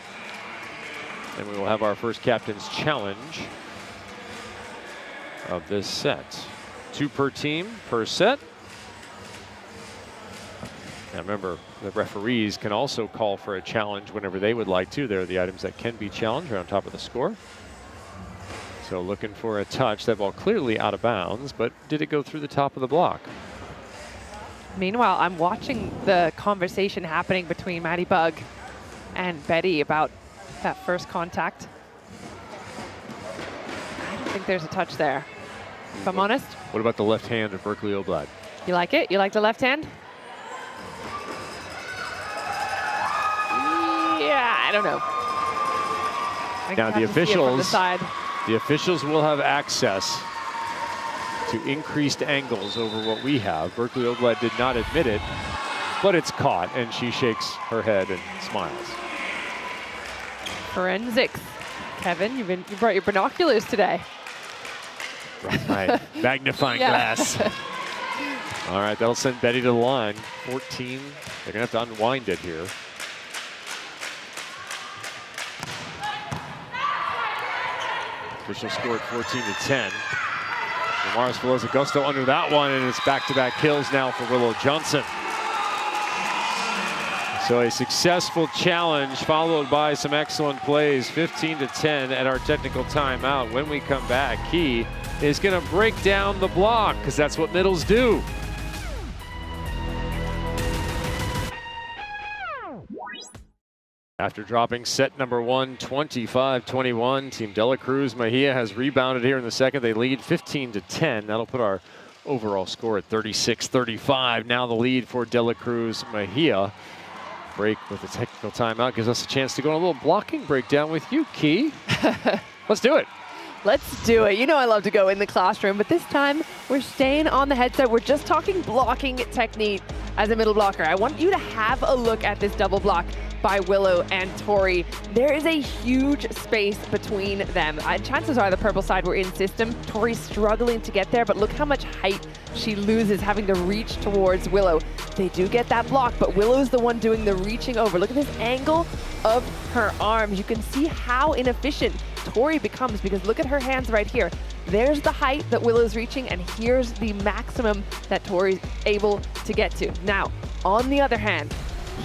And we will have our first captain's challenge of this set. 2 per team per set. Now remember, the referees can also call for a challenge whenever they would like to. They're the items that can be challenged right on top of the score. So looking for a touch. That ball clearly out of bounds, but did it go through the top of the block? Meanwhile, I'm watching the conversation happening between Maddie Bug and Betty about that first contact. I don't think there's a touch there, if I'm honest. What about the left hand of Berkeley Oblad? You like it? You like the left hand? Yeah, I don't know. Now the officials will have access to increased angles over what we have. Berkeley Oblad did not admit it, but it's caught, and she shakes her head and smiles. Forensics. Kevin, you brought your binoculars today. Right, magnifying glass. All right, that'll send Betty to the line. 14, they're gonna have to unwind it here. Official score at 14-10. Damaris Velosa-Gusto under that one, and it's back-to-back kills now for Willow Johnson. So a successful challenge followed by some excellent plays. 15-10 at our technical timeout. When we come back, Key is going to break down the block, because that's what middles do. After dropping set number 1, 25-21, Team Dela Cruz Mejia has rebounded here in the second. They lead 15-10. That'll put our overall score at 36-35. Now the lead for Dela Cruz Mejia. Break with a technical timeout gives us a chance to go on a little blocking breakdown with you, Key. Let's do it. Let's do it. You know I love to go in the classroom, but this time we're staying on the headset. We're just talking blocking technique as a middle blocker. I want you to have a look at this double block by Willow and Tori. There is a huge space between them. Chances are the purple side were in system. Tori's struggling to get there, but look how much height she loses having to reach towards Willow. They do get that block, but Willow's the one doing the reaching over. Look at this angle of her arms. You can see how inefficient Tori becomes, because look at her hands right here. There's the height that Willow's reaching, and here's the maximum that Tori's able to get to. Now, on the other hand,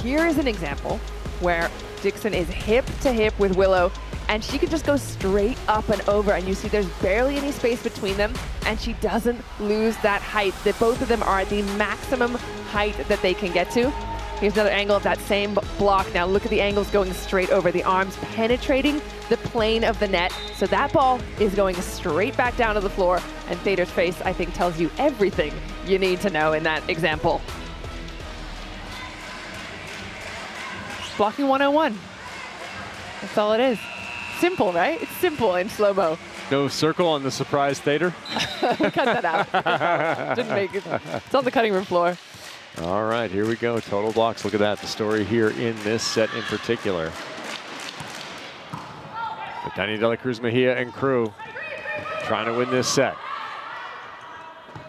here is an example where Dixon is hip to hip with Willow, and she can just go straight up and over, and you see there's barely any space between them, and she doesn't lose that height. That both of them are at the maximum height that they can get to. Here's another angle of that same block. Now look at the angles going straight over, the arms penetrating the plane of the net. So that ball is going straight back down to the floor, and Thader's face, I think, tells you everything you need to know in that example. Blocking 101. That's all it is. Simple, right? It's simple in slow-mo. No circle on the surprise Thader? Cut that out. Didn't make it. It's on the cutting room floor. All right, here we go. Total blocks. Look at that. The story here in this set in particular. Betania Dela Cruz Mejia and crew trying to win this set.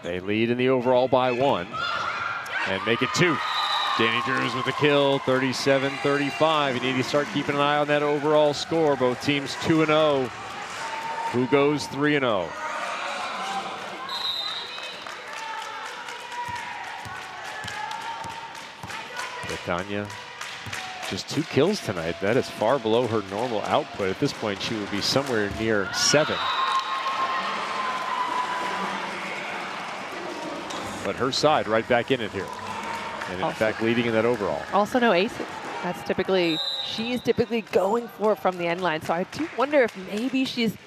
They lead in the overall by 1 and make it 2. Danny Drews with the kill, 37-35. You need to start keeping an eye on that overall score. Both teams 2-0. Who goes 3-0? Betania, just 2 kills tonight. That is far below her normal output. At this point, she would be somewhere near 7. But her side right back in it here. And in fact, leading in that overall. Also no aces. That's typically, she is typically going for it from the end line. So I do wonder if maybe she's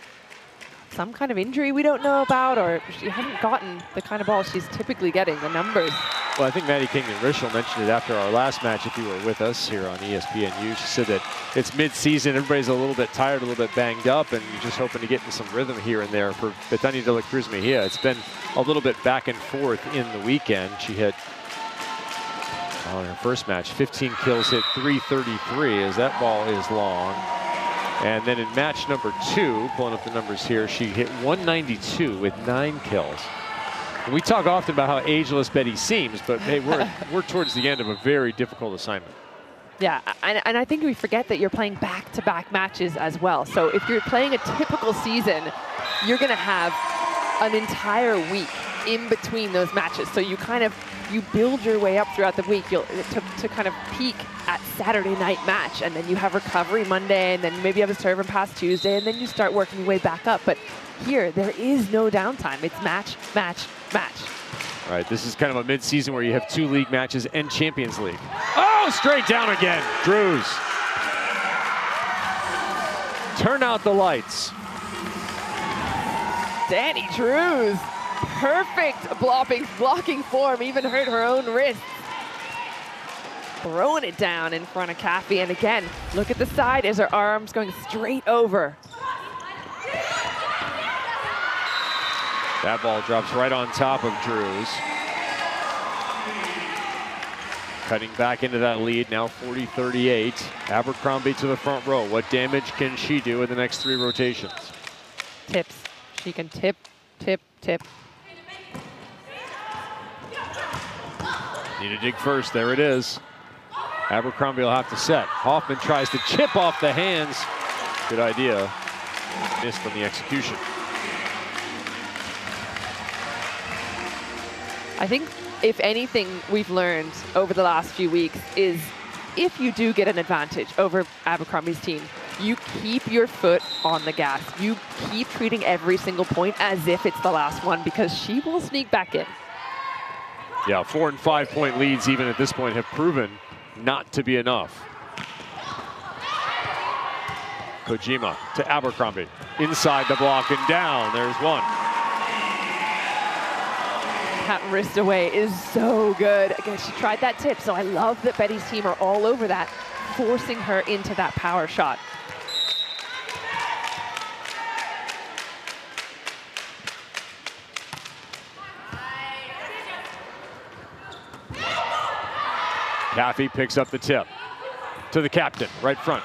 some kind of injury we don't know about, or she hasn't gotten the kind of ball she's typically getting, the numbers. Well, I think Maddie Kingman-Rischel mentioned it after our last match, if you were with us here on ESPNU. She said that it's mid-season, everybody's a little bit tired, a little bit banged up, and you're just hoping to get into some rhythm here and there. For Betania Dela Cruz Mejia, it's been a little bit back and forth in the weekend. She hit, on her first match, 15 kills, hit 333 as that ball is long. And then in match number 2, pulling up the numbers here, she hit 192 with 9 kills. And we talk often about how ageless Betty seems, but hey, we're towards the end of a very difficult assignment. Yeah, and I think we forget that you're playing back-to-back matches as well. So if you're playing a typical season, you're going to have an entire week in between those matches. So you kind of, you build your way up throughout the week to kind of peak at Saturday night match, and then you have recovery Monday, and then maybe you have a serve and pass Tuesday, and then you start working your way back up. But here, there is no downtime. It's match, match, match. All right, this is kind of a mid-season where you have 2 league matches and Champions League. Oh, straight down again, Drews. Turn out the lights. Danny Drews, perfect blocking form, even hurt her own wrist. Throwing it down in front of Caffey, and again, look at the side as her arms going straight over. That ball drops right on top of Drews. Cutting back into that lead, now 40-38. Abercrombie to the front row. What damage can she do in the next 3 rotations? Tips. She can tip, tip, tip. Need to dig first. There it is. Abercrombie will have to set. Hoffman tries to chip off the hands. Good idea. Missed on the execution. I think if anything we've learned over the last few weeks is if you do get an advantage over Abercrombie's team, you keep your foot on the gas. You keep treating every single point as if it's the last one, because she will sneak back in. Yeah, 4- and 5-point leads even at this point have proven not to be enough. Kojima to Abercrombie. Inside the block and down. There's one. That wrist away is so good. Again, she tried that tip, so I love that Betty's team are all over that, forcing her into that power shot. Caffey picks up the tip to the captain, right front.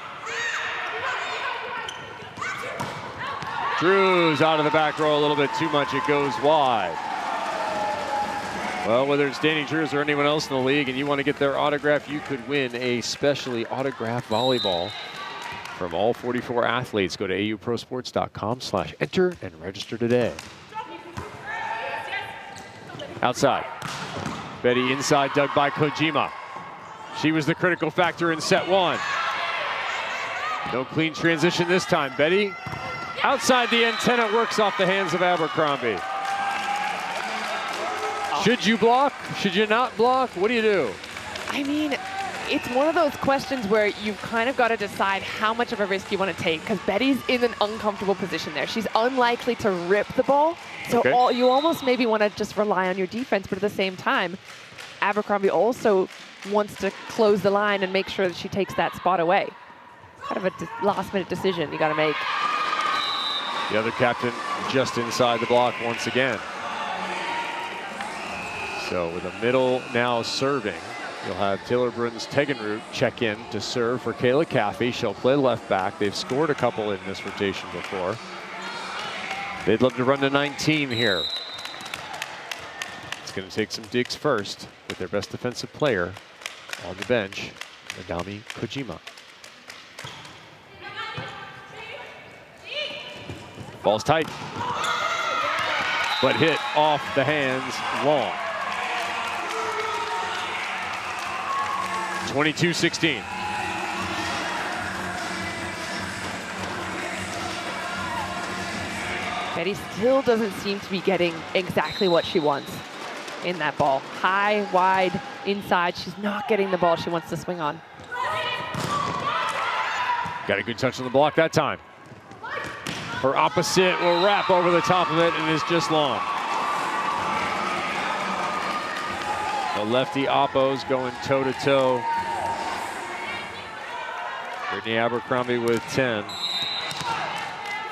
Drews out of the back row a little bit too much. It goes wide. Well, whether it's Danny Drews or anyone else in the league and you want to get their autograph, you could win a specially autographed volleyball from all 44 athletes. Go to auprosports.com/enter and register today. Outside. Betty inside, dug by Kojima. She was the critical factor in set 1. No clean transition this time. Betty outside the antenna, works off the hands of Abercrombie. Should you block? Should you not block? What do you do? I mean, it's one of those questions where you've kind of got to decide how much of a risk you want to take, because Betty's in an uncomfortable position there. She's unlikely to rip the ball, so Okay. you almost maybe want to just rely on your defense, but at the same time, Abercrombie also wants to close the line and make sure that she takes that spot away. Kind of a last-minute decision you got to make. The other captain just inside the block once again. So with the middle now serving, you'll have Taylor Bruns Tegenroot check in to serve for Kayla Caffey. She'll play left back. They've scored a couple in this rotation before. They'd love to run to 19 here. It's going to take some digs first with their best defensive player on the bench, Nadami Kojima. Ball's tight, but hit off the hands long. 22-16. Betty still doesn't seem to be getting exactly what she wants in that ball. High, wide, inside. She's not getting the ball she wants to swing on. Got a good touch on the block that time. Her opposite will wrap over the top of it and is just long. The lefty Oppos going toe-to-toe. Brittany Abercrombie with 10.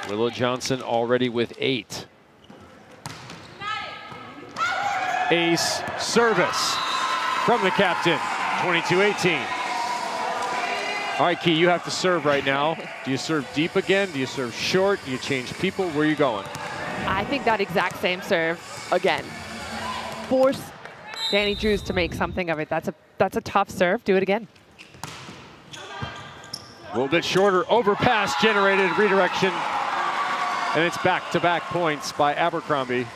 Willow Johnson already with 8. Ace service from the captain, 22-18. All right, Key, you have to serve right now. Do you serve deep again? Do you serve short? Do you change people? Where are you going? I think that exact same serve again. Force Danny Drews to make something of it. That's a tough serve. Do it again. A little bit shorter, overpass generated, redirection. And it's back-to-back points by Abercrombie.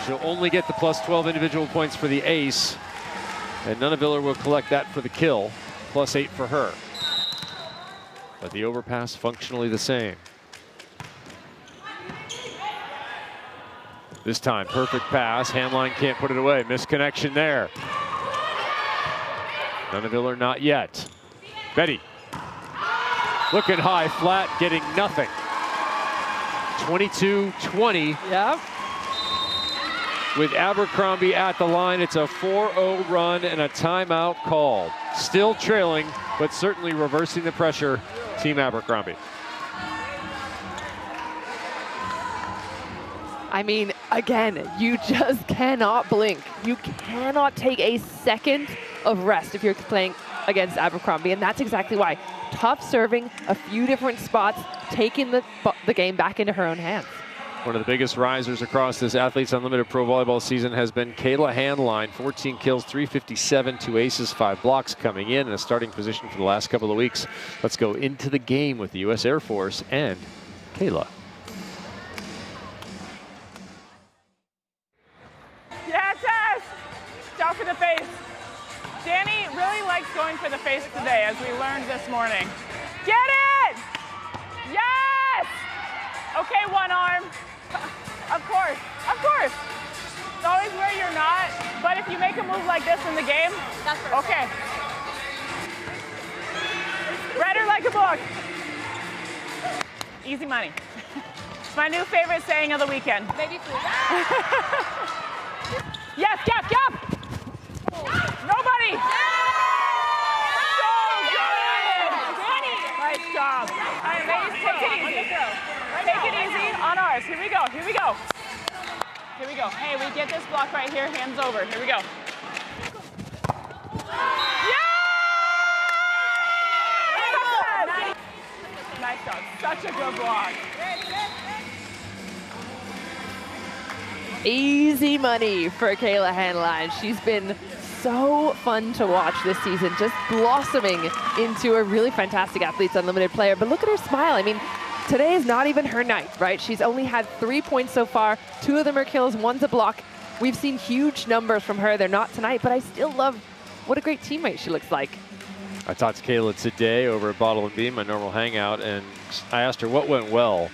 She'll only get the plus 12 individual points for the ace, and Nunaviller will collect that for the kill, plus 8 for her. But the overpass functionally the same. This time, perfect pass. Handline can't put it away. Misconnection there. Nunaviller not yet. Betty. Looking high, flat, getting nothing. 22-20. Yep. With Abercrombie at the line, it's a 4-0 run and a timeout called. Still trailing, but certainly reversing the pressure, Team Abercrombie. I mean, again, you just cannot blink. You cannot take a second of rest if you're playing against Abercrombie, and that's exactly why. Tough serving, a few different spots, taking the game back into her own hands. One of the biggest risers across this Athletes Unlimited Pro Volleyball season has been Kayla Handline. 14 kills, 357, 2 aces, 5 blocks, coming in a starting position for the last couple of weeks. Let's go into the game with the U.S. Air Force and Kayla. Yeah, Tess! Shot for the face. Danny really likes going for the face today, as we learned this morning. Get it! Yes! Okay, one arm. Of course, of course. It's always where you're not, but if you make a move like this in the game, that's perfect. Okay. Read her like a book. Easy money. It's my new favorite saying of the weekend. Baby food. Yes, gap, gap! Nobody! So good! Nice job. All right, ladies, take it easy. Take it easy on ours. Here we go, here we go. Here we go. Hey, we get this block right here, hands over. Here we go. Yeah! Nice job. Such a good block. Easy money for Kayla Handline. She's been so fun to watch this season, just blossoming into a really fantastic Athletes Unlimited player. But look at her smile. I mean, today is not even her night, right? She's only had 3 points so far. 2 of them are kills, 1's a block. We've seen huge numbers from her. They're not tonight, but I still love what a great teammate she looks like. I talked to Kayla today over at Bottle and Beam, my normal hangout, and I asked her what went well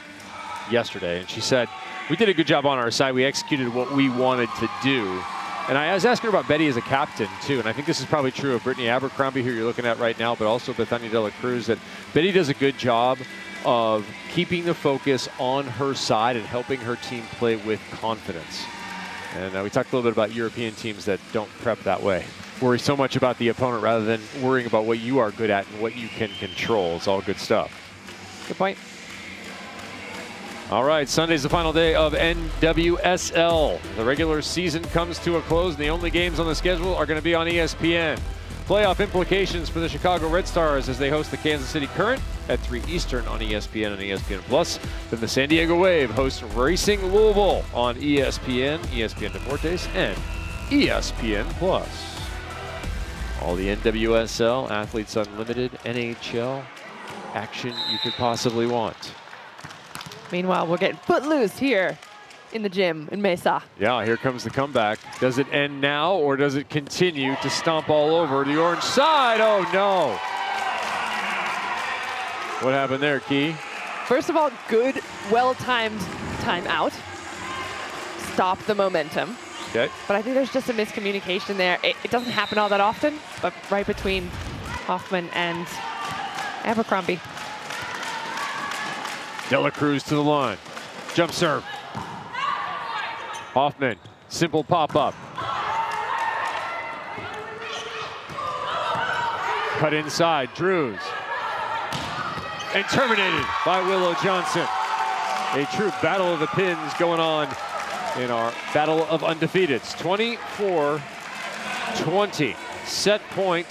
yesterday, and she said, we did a good job on our side. We executed what we wanted to do. And I was asking her about Betty as a captain, too. And I think this is probably true of Brittany Abercrombie, who you're looking at right now, but also Bethania De La Cruz, that Betty does a good job of keeping the focus on her side and helping her team play with confidence. And we talked a little bit about European teams that don't prep that way. Worry so much about the opponent rather than worrying about what you are good at and what you can control. It's all good stuff. Good point. All right, Sunday's the final day of NWSL. The regular season comes to a close, and the only games on the schedule are going to be on ESPN. Playoff implications for the Chicago Red Stars as they host the Kansas City Current at 3 Eastern on ESPN and ESPN+. Then the San Diego Wave hosts Racing Louisville on ESPN, ESPN Deportes, and ESPN+. All the NWSL, Athletes Unlimited, NHL action you could possibly want. Meanwhile, we're getting footloose here in the gym in Mesa. Yeah, here comes the comeback. Does it end now, or does it continue to stomp all over the orange side? Oh, no. What happened there, Key? First of all, good, well-timed timeout. Stop the momentum. Okay. But I think there's just a miscommunication there. It doesn't happen all that often, but right between Hoffman and Abercrombie. De La Cruz to the line. Jump serve. Hoffman, simple pop-up. Cut inside, Drews. And terminated by Willow Johnson. A true battle of the pins going on in our battle of undefeateds. 24-20. Set point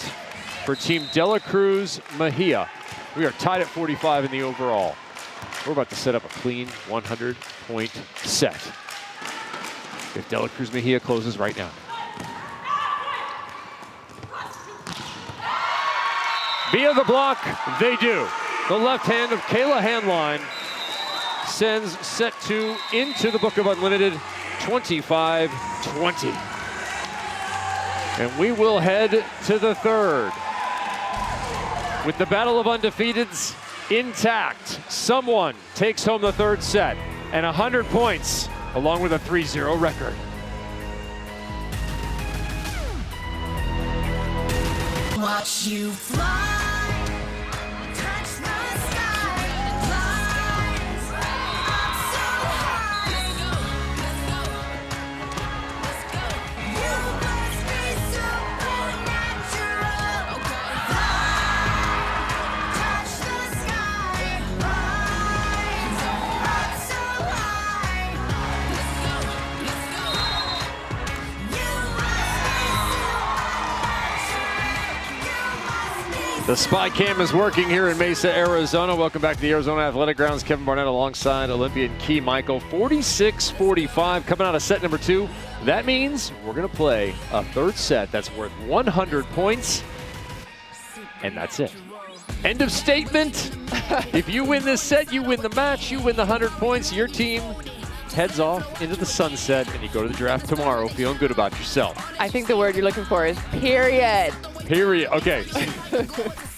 for Team De La Cruz Mejia. We are tied at 45 in the overall. We're about to set up a clean 100-point set. If De La Cruz Mejia closes right now. Via the block, they do. The left hand of Kayla Handline sends set 2 into the Book of Unlimited, 25-20. And we will head to the third. With the battle of undefeateds intact, someone takes home the third set and 100 points, along with a 3-0 record. Watch you fly, touch the sky, rise up so high. Let's go. You must be supernatural. Fly, touch the sky, rise up so high. Let's go. You The spy cam is working here in Mesa, Arizona. Welcome back to the Arizona Athletic Grounds. Kevin Barnett alongside Olympian Key Michael. 46-45 coming out of set number 2. That means we're going to play a third set that's worth 100 points. And that's it. End of statement. If you win this set, you win the match, you win the 100 points. Your team heads off into the sunset, and you go to the draft tomorrow feeling good about yourself. I think the word you're looking for is period. Period. Okay.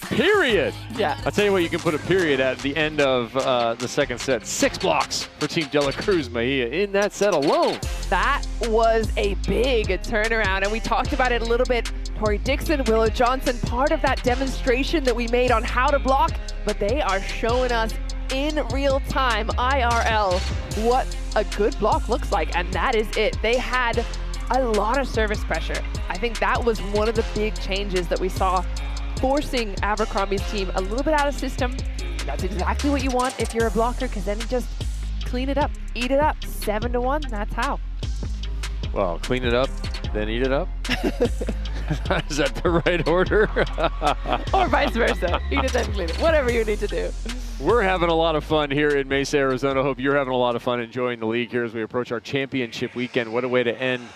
Period. Yeah. I'll tell you what, you can put a period at the end of the second set. 6 blocks for Team De La Cruz Mejia in that set alone. That was a big turnaround, and we talked about it a little bit. Tori Dixon, Willow Johnson, part of that demonstration that we made on how to block, but they are showing us in real time, IRL, what a good block looks like, and that is it. They had a lot of service pressure. I think that was one of the big changes that we saw, forcing Abercrombie's team a little bit out of system. That's exactly what you want if you're a blocker, because then you just clean it up, eat it up. 7-1, that's how. Well, clean it up, then eat it up. Is that the right order? Or vice versa. Eat it, then clean it. Whatever you need to do. We're having a lot of fun here in Mesa, Arizona. Hope you're having a lot of fun enjoying the league here as we approach our championship weekend. What a way to end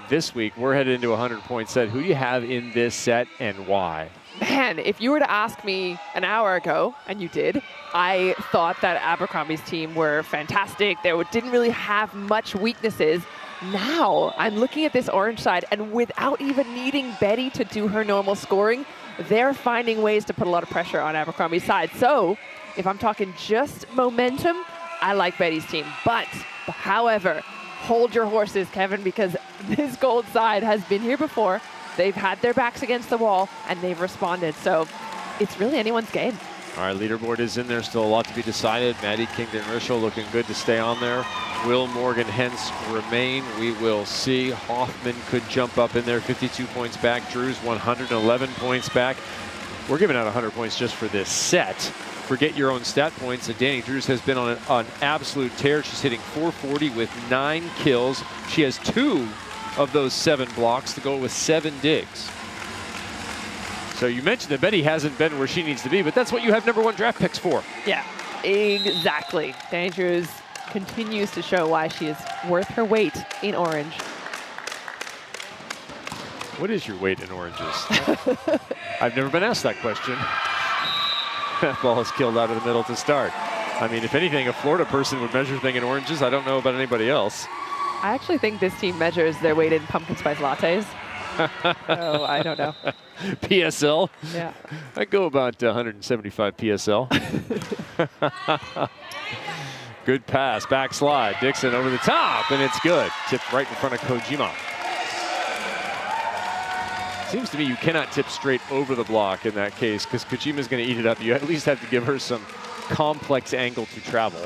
this week. We're headed into a 100-point set. Who do you have in this set and why? Man, if you were to ask me an hour ago, and you did, I thought that Abercrombie's team were fantastic. They didn't really have much weaknesses. Now, I'm looking at this orange side, and without even needing Betty to do her normal scoring, they're finding ways to put a lot of pressure on Abercrombie's side. So, if I'm talking just momentum, I like Betty's team. But, however, hold your horses, Kevin, because this gold side has been here before. They've had their backs against the wall, and they've responded. So it's really anyone's game. All right, leaderboard is in there. Still a lot to be decided. Maddie Kingdon-Rishel looking good to stay on there. Will Morgan Hens remain? We will see. Hoffman could jump up in there. 52 points back. Drews 111 points back. We're giving out 100 points just for this set. Forget your own stat points. Danny Drews has been on an absolute tear. She's hitting 440 with 9 kills. She has 2 of those 7 blocks to go with 7 digs. So you mentioned that Betty hasn't been where she needs to be, but that's what you have #1 draft picks for. Yeah, exactly. Danny Drews continues to show why she is worth her weight in orange. What is your weight in oranges? I've never been asked that question. That ball is killed out of the middle to start. I mean, if anything, a Florida person would measure things in oranges. I don't know about anybody else. I actually think this team measures their weight in pumpkin spice lattes. Oh, I don't know. PSL? Yeah. I go about 175 PSL. Good pass, backslide. Dixon over the top, and it's good. Tipped right in front of Kojima. Seems to me you cannot tip straight over the block in that case, because Kojima's going to eat it up. You at least have to give her some complex angle to travel.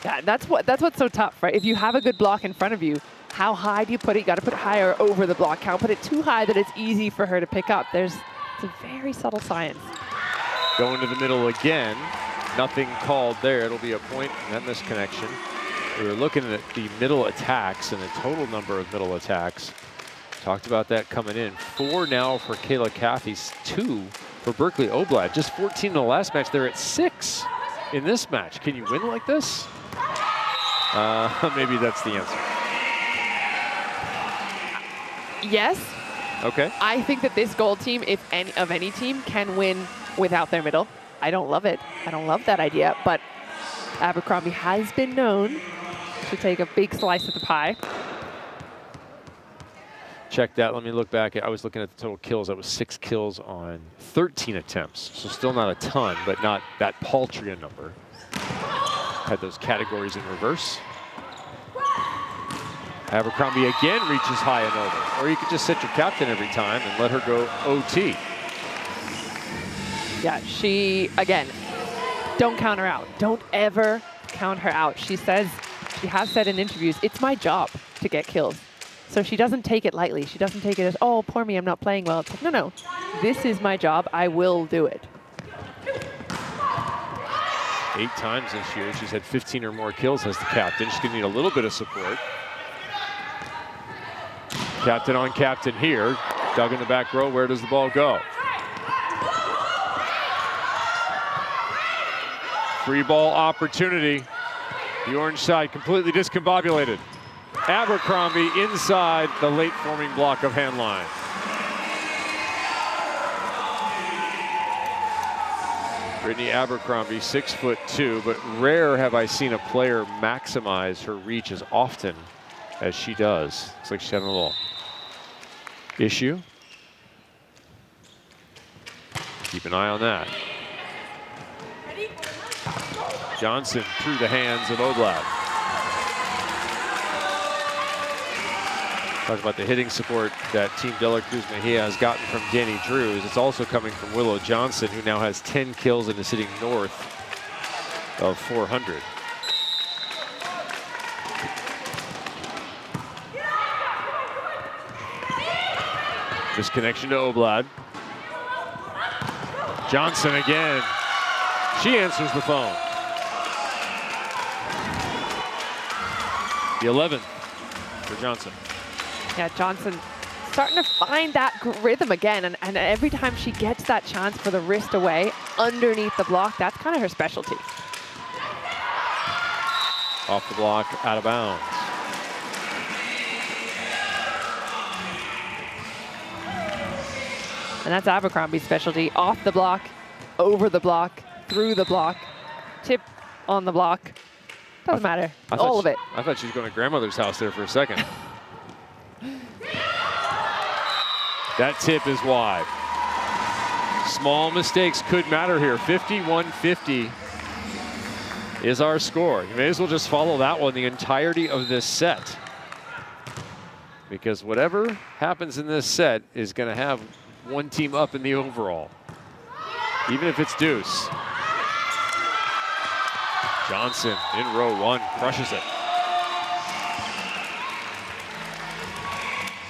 Yeah, that's what's so tough, right? If you have a good block in front of you, how high do you put it? You got to put it higher over the block. Can't put it too high that it's easy for her to pick up. It's a very subtle science. Going to the middle again. Nothing called there. It'll be a point, that misconnection. We were looking at the middle attacks and the total number of middle attacks. Talked about that coming in. 4 now for Kayla Caffey, 2 for Berkeley Oblad. Just 14 in the last match. They're at 6 in this match. Can you win like this? Maybe that's the answer. Yes. Okay. I think that this gold team, if any team, can win without their middle. I don't love it. I don't love that idea, but Abercrombie has been known to take a big slice of the pie. check that. Let me look back. I was looking at the total kills. That was 6 kills on 13 attempts. So still not a ton, but not that paltry a number. Had those categories in reverse. Abercrombie again reaches high and over. Or you could just set your captain every time and let her go OT. Yeah, she, again, don't count her out. Don't ever count her out. She says, she has said in interviews, it's my job to get kills. So she doesn't take it lightly. She doesn't take it as, oh, poor me, I'm not playing well. It's like, no, no, this is my job. I will do it. 8 times this year. She's had 15 or more kills as the captain. She's going to need a little bit of support. Captain on captain here. Dug in the back row. Where does the ball go? Free ball opportunity. The orange side completely discombobulated. Abercrombie inside the late forming block of Handline. Brittany Abercrombie, 6'2", but rare have I seen a player maximize her reach as often as she does. Looks like she's having a little issue. Keep an eye on that. Johnson through the hands of Oblad. Talk about the hitting support that Team De La Cruz Mejia has gotten from Danny Drews. It's also coming from Willow Johnson, who now has 10 kills and is sitting north of 400. Disconnection to Oblad. Johnson again. She answers the phone. The 11th for Johnson. Yeah, Johnson starting to find that rhythm again. And every time she gets that chance for the wrist away underneath the block, that's kind of her specialty. Off the block, out of bounds. And that's Abercrombie's specialty. Off the block, over the block, through the block, tip on the block. Doesn't matter. All of it. I thought she was going to grandmother's house there for a second. That tip is wide. Small mistakes could matter here. 51-50 is our score. You may as well just follow that one the entirety of this set. Because whatever happens in this set is going to have one team up in the overall. Even if it's deuce. Johnson in row 1 crushes it.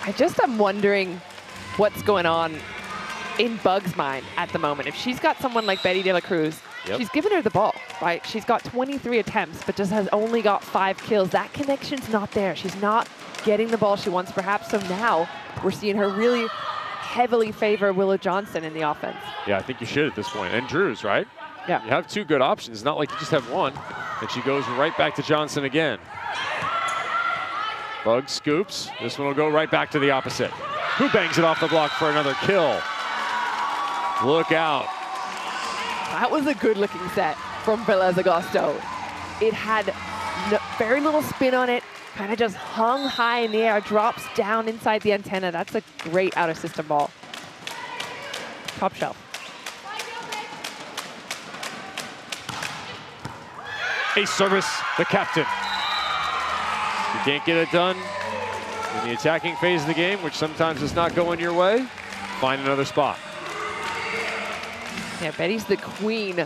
I just am wondering what's going on in Bug's mind at the moment. If she's got someone like Betty De La Cruz, she's given her the ball, right? She's got 23 attempts, but just has only got 5 kills. That connection's not there. She's not getting the ball she wants, perhaps. So now we're seeing her really heavily favor Willow Johnson in the offense. Yeah, I think you should at this point. And Drews, right? Yeah. You have 2 good options. Not like you just have one. And she goes right back to Johnson again. Bug scoops. This one will go right back to the opposite. Who bangs it off the block for another kill? Look out. That was a good-looking set from Velez Agosto. It had very little spin on it, kind of just hung high in the air, drops down inside the antenna. That's a great out-of-system ball. Top shelf. Ace service, the captain. You can't get it done in the attacking phase of the game, which sometimes is not going your way. Find another spot. Yeah, Betty's the queen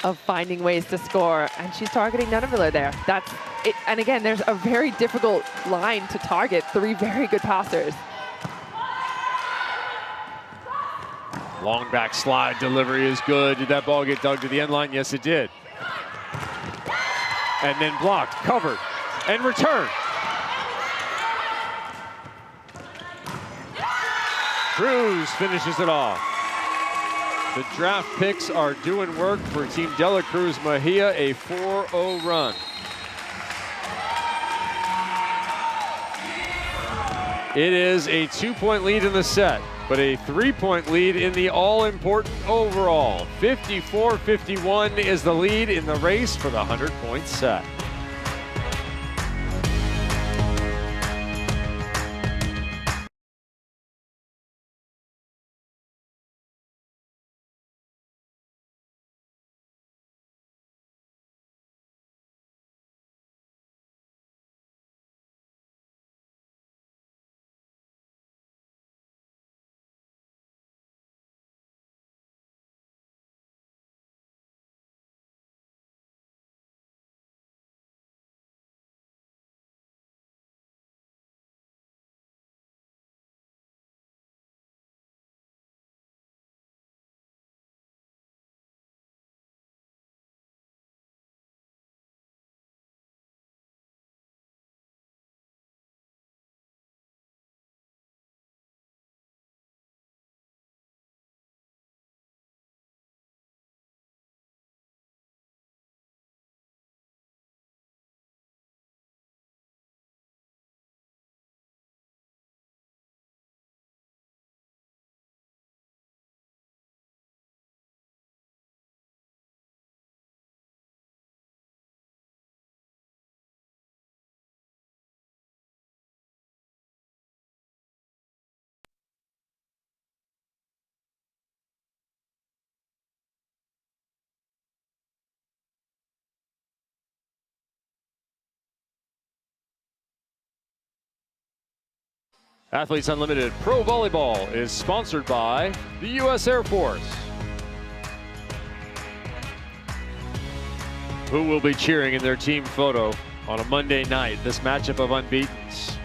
of finding ways to score, and she's targeting Nunaviller there. That's it. And again, there's a very difficult line to target 3 very good passers. Long back slide delivery is good. Did that ball get dug to the end line? Yes, it did. And then blocked, covered, and returned. Drews finishes it off. The draft picks are doing work for Team De La Cruz Mejia, a 4-0 run. It is a 2-point lead in the set, but a 3-point lead in the all-important overall. 54-51 is the lead in the race for the 100-point set. Athletes Unlimited Pro Volleyball is sponsored by the U.S. Air Force. Who will be cheering in their team photo on a Monday night, this matchup of unbeatens?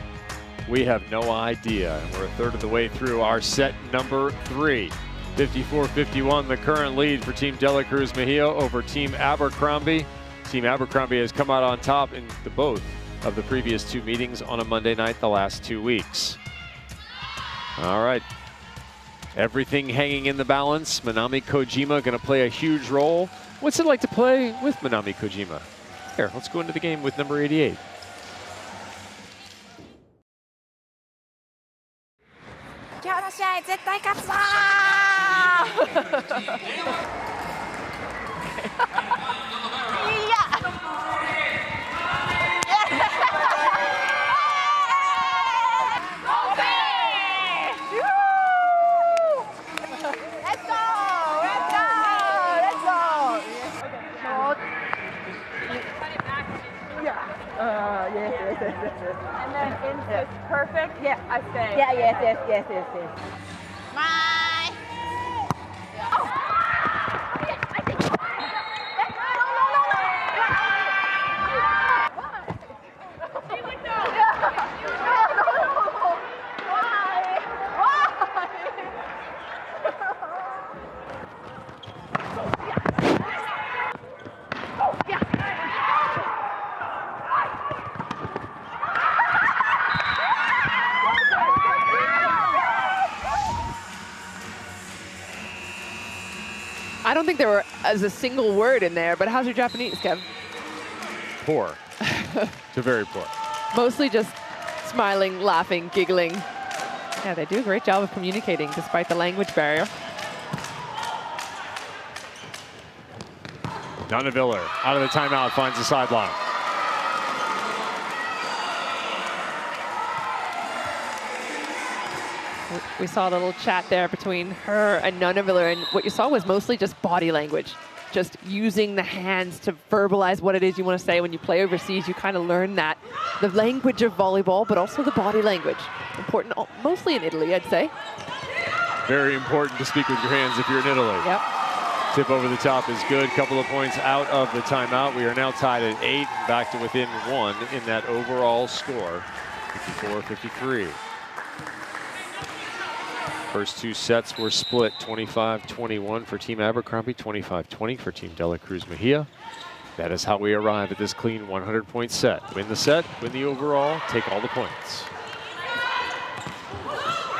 We have no idea, and we're a third of the way through our set number 3. 54-51, the current lead for Team De La Cruz Mejia over Team Abercrombie. Team Abercrombie has come out on top in both of the previous 2 meetings on a Monday night the last 2 weeks. All right, everything hanging in the balance. Manami Kojima going to play a huge role. What's it like to play with Manami Kojima? Here, let's go into the game with number 88. And then insist perfect. Yeah, I stay. Yeah, yes. My. I don't think there were as a single word in there, but how's your Japanese, Kev? Poor. To very poor. Mostly just smiling, laughing, giggling. Yeah, they do a great job of communicating despite the language barrier. Nunaviller out of the timeout finds the sideline. We saw a little chat there between her and Nunaviller, and what you saw was mostly just body language. Just using the hands to verbalize what it is you want to say. When you play overseas, you kind of learn that. The language of volleyball, but also the body language. Important, mostly in Italy, I'd say. Very important to speak with your hands if you're in Italy. Yep. Tip over the top is good. Couple of points out of the timeout. We are now tied at 8, back to within 1 in that overall score, 54-53. First 2 sets were split, 25-21 for Team Abercrombie, 25-20 for Team De La Cruz Mejia. That is how we arrive at this clean 100-point set. Win the set, win the overall, take all the points.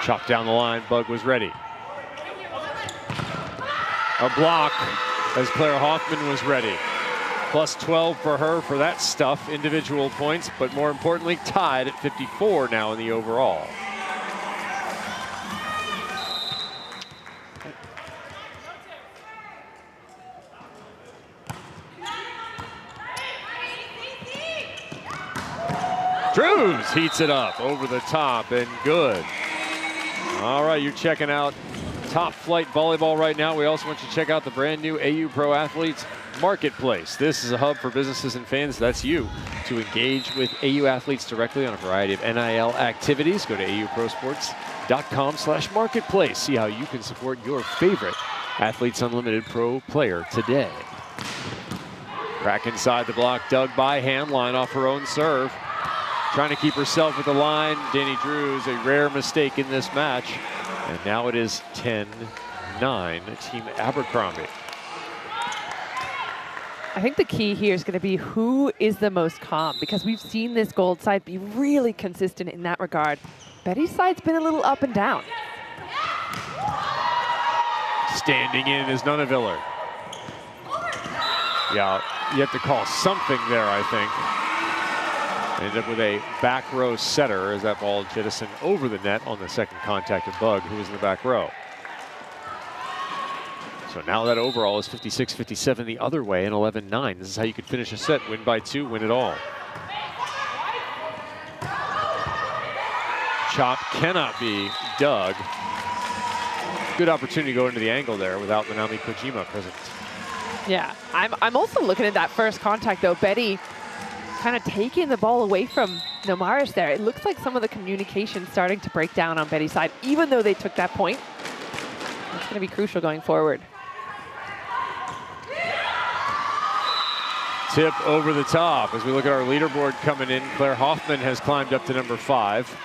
Chopped down the line, Bug was ready. A block as Claire Hoffman was ready. Plus 12 for her for that stuff, individual points, but more importantly, tied at 54 now in the overall. Drews heats it up over the top and good. All right, you're checking out Top Flight Volleyball right now. We also want you to check out the brand new AU Pro Athletes Marketplace. This is a hub for businesses and fans, that's you, to engage with AU athletes directly on a variety of NIL activities. Go to auprosports.com/marketplace. See how you can support your favorite Athletes Unlimited Pro player today. Crack inside the block, dug by hand, line off her own serve. Trying to keep herself with the line. Danny Drews, a rare mistake in this match. And now it is 10-9, Team Abercrombie. I think the key here is going to be who is the most calm, because we've seen this gold side be really consistent in that regard. Betty's side's been a little up and down. Standing in is Nunaviller. Yeah, you have to call something there, I think. Ended up with a back row setter as that ball jettisoned over the net on the second contact of Bug, who was in the back row. So now that overall is 56-57 the other way and 11-9. This is how you could finish a set, win by 2, win it all. Chop cannot be dug. Good opportunity to go into the angle there without Manami Kojima present. Yeah, I'm also looking at that first contact though. Betty kind of taking the ball away from No Marish there. It looks like some of the communication starting to break down on Betty's side, even though they took that point. It's going to be crucial going forward. Tip over the top. As we look at our leaderboard coming in, Claire Hoffman has climbed up to number 5.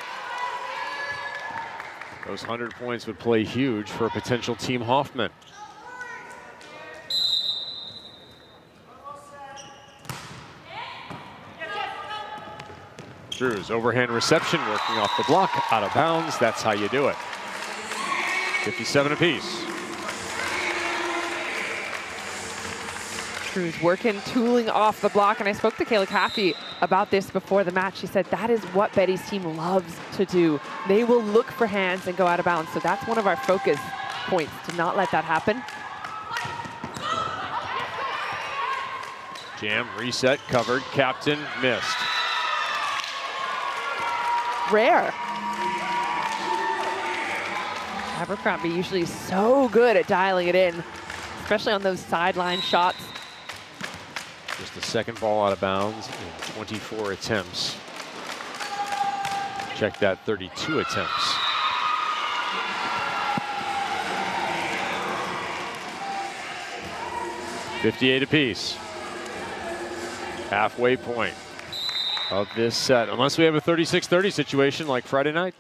Those 100 points would play huge for a potential Team Hoffman. Drews, overhand reception, working off the block, out of bounds. That's how you do it. 57 apiece. Drews working, tooling off the block, and I spoke to Kayla Caffey about this before the match. She said that is what Betty's team loves to do. They will look for hands and go out of bounds, so that's one of our focus points, to not let that happen. Jam, reset, covered, captain, missed. Rare. Abercrombie usually so good at dialing it in, especially on those sideline shots. Just the second ball out of bounds in 24 attempts. Check that, 32 attempts. $58 apiece. Halfway point of this set, unless we have a 36-30 situation like Friday night.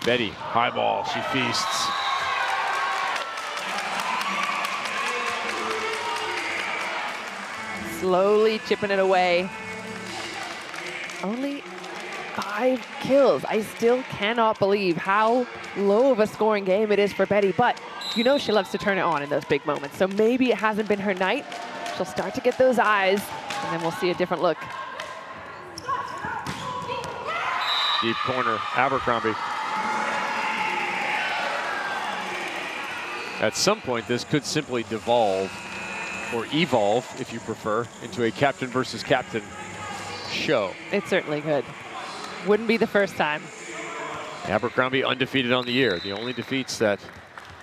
Betty, high ball, she feasts. Slowly chipping it away. Only 5 kills. I still cannot believe how low of a scoring game it is for Betty, but you know she loves to turn it on in those big moments. So maybe it hasn't been her night. She'll start to get those eyes, and then we'll see a different look. Deep corner, Abercrombie. At some point, this could simply devolve, or evolve, if you prefer, into a captain versus captain show. It certainly could. Wouldn't be the first time. Abercrombie undefeated on the year. The only defeats that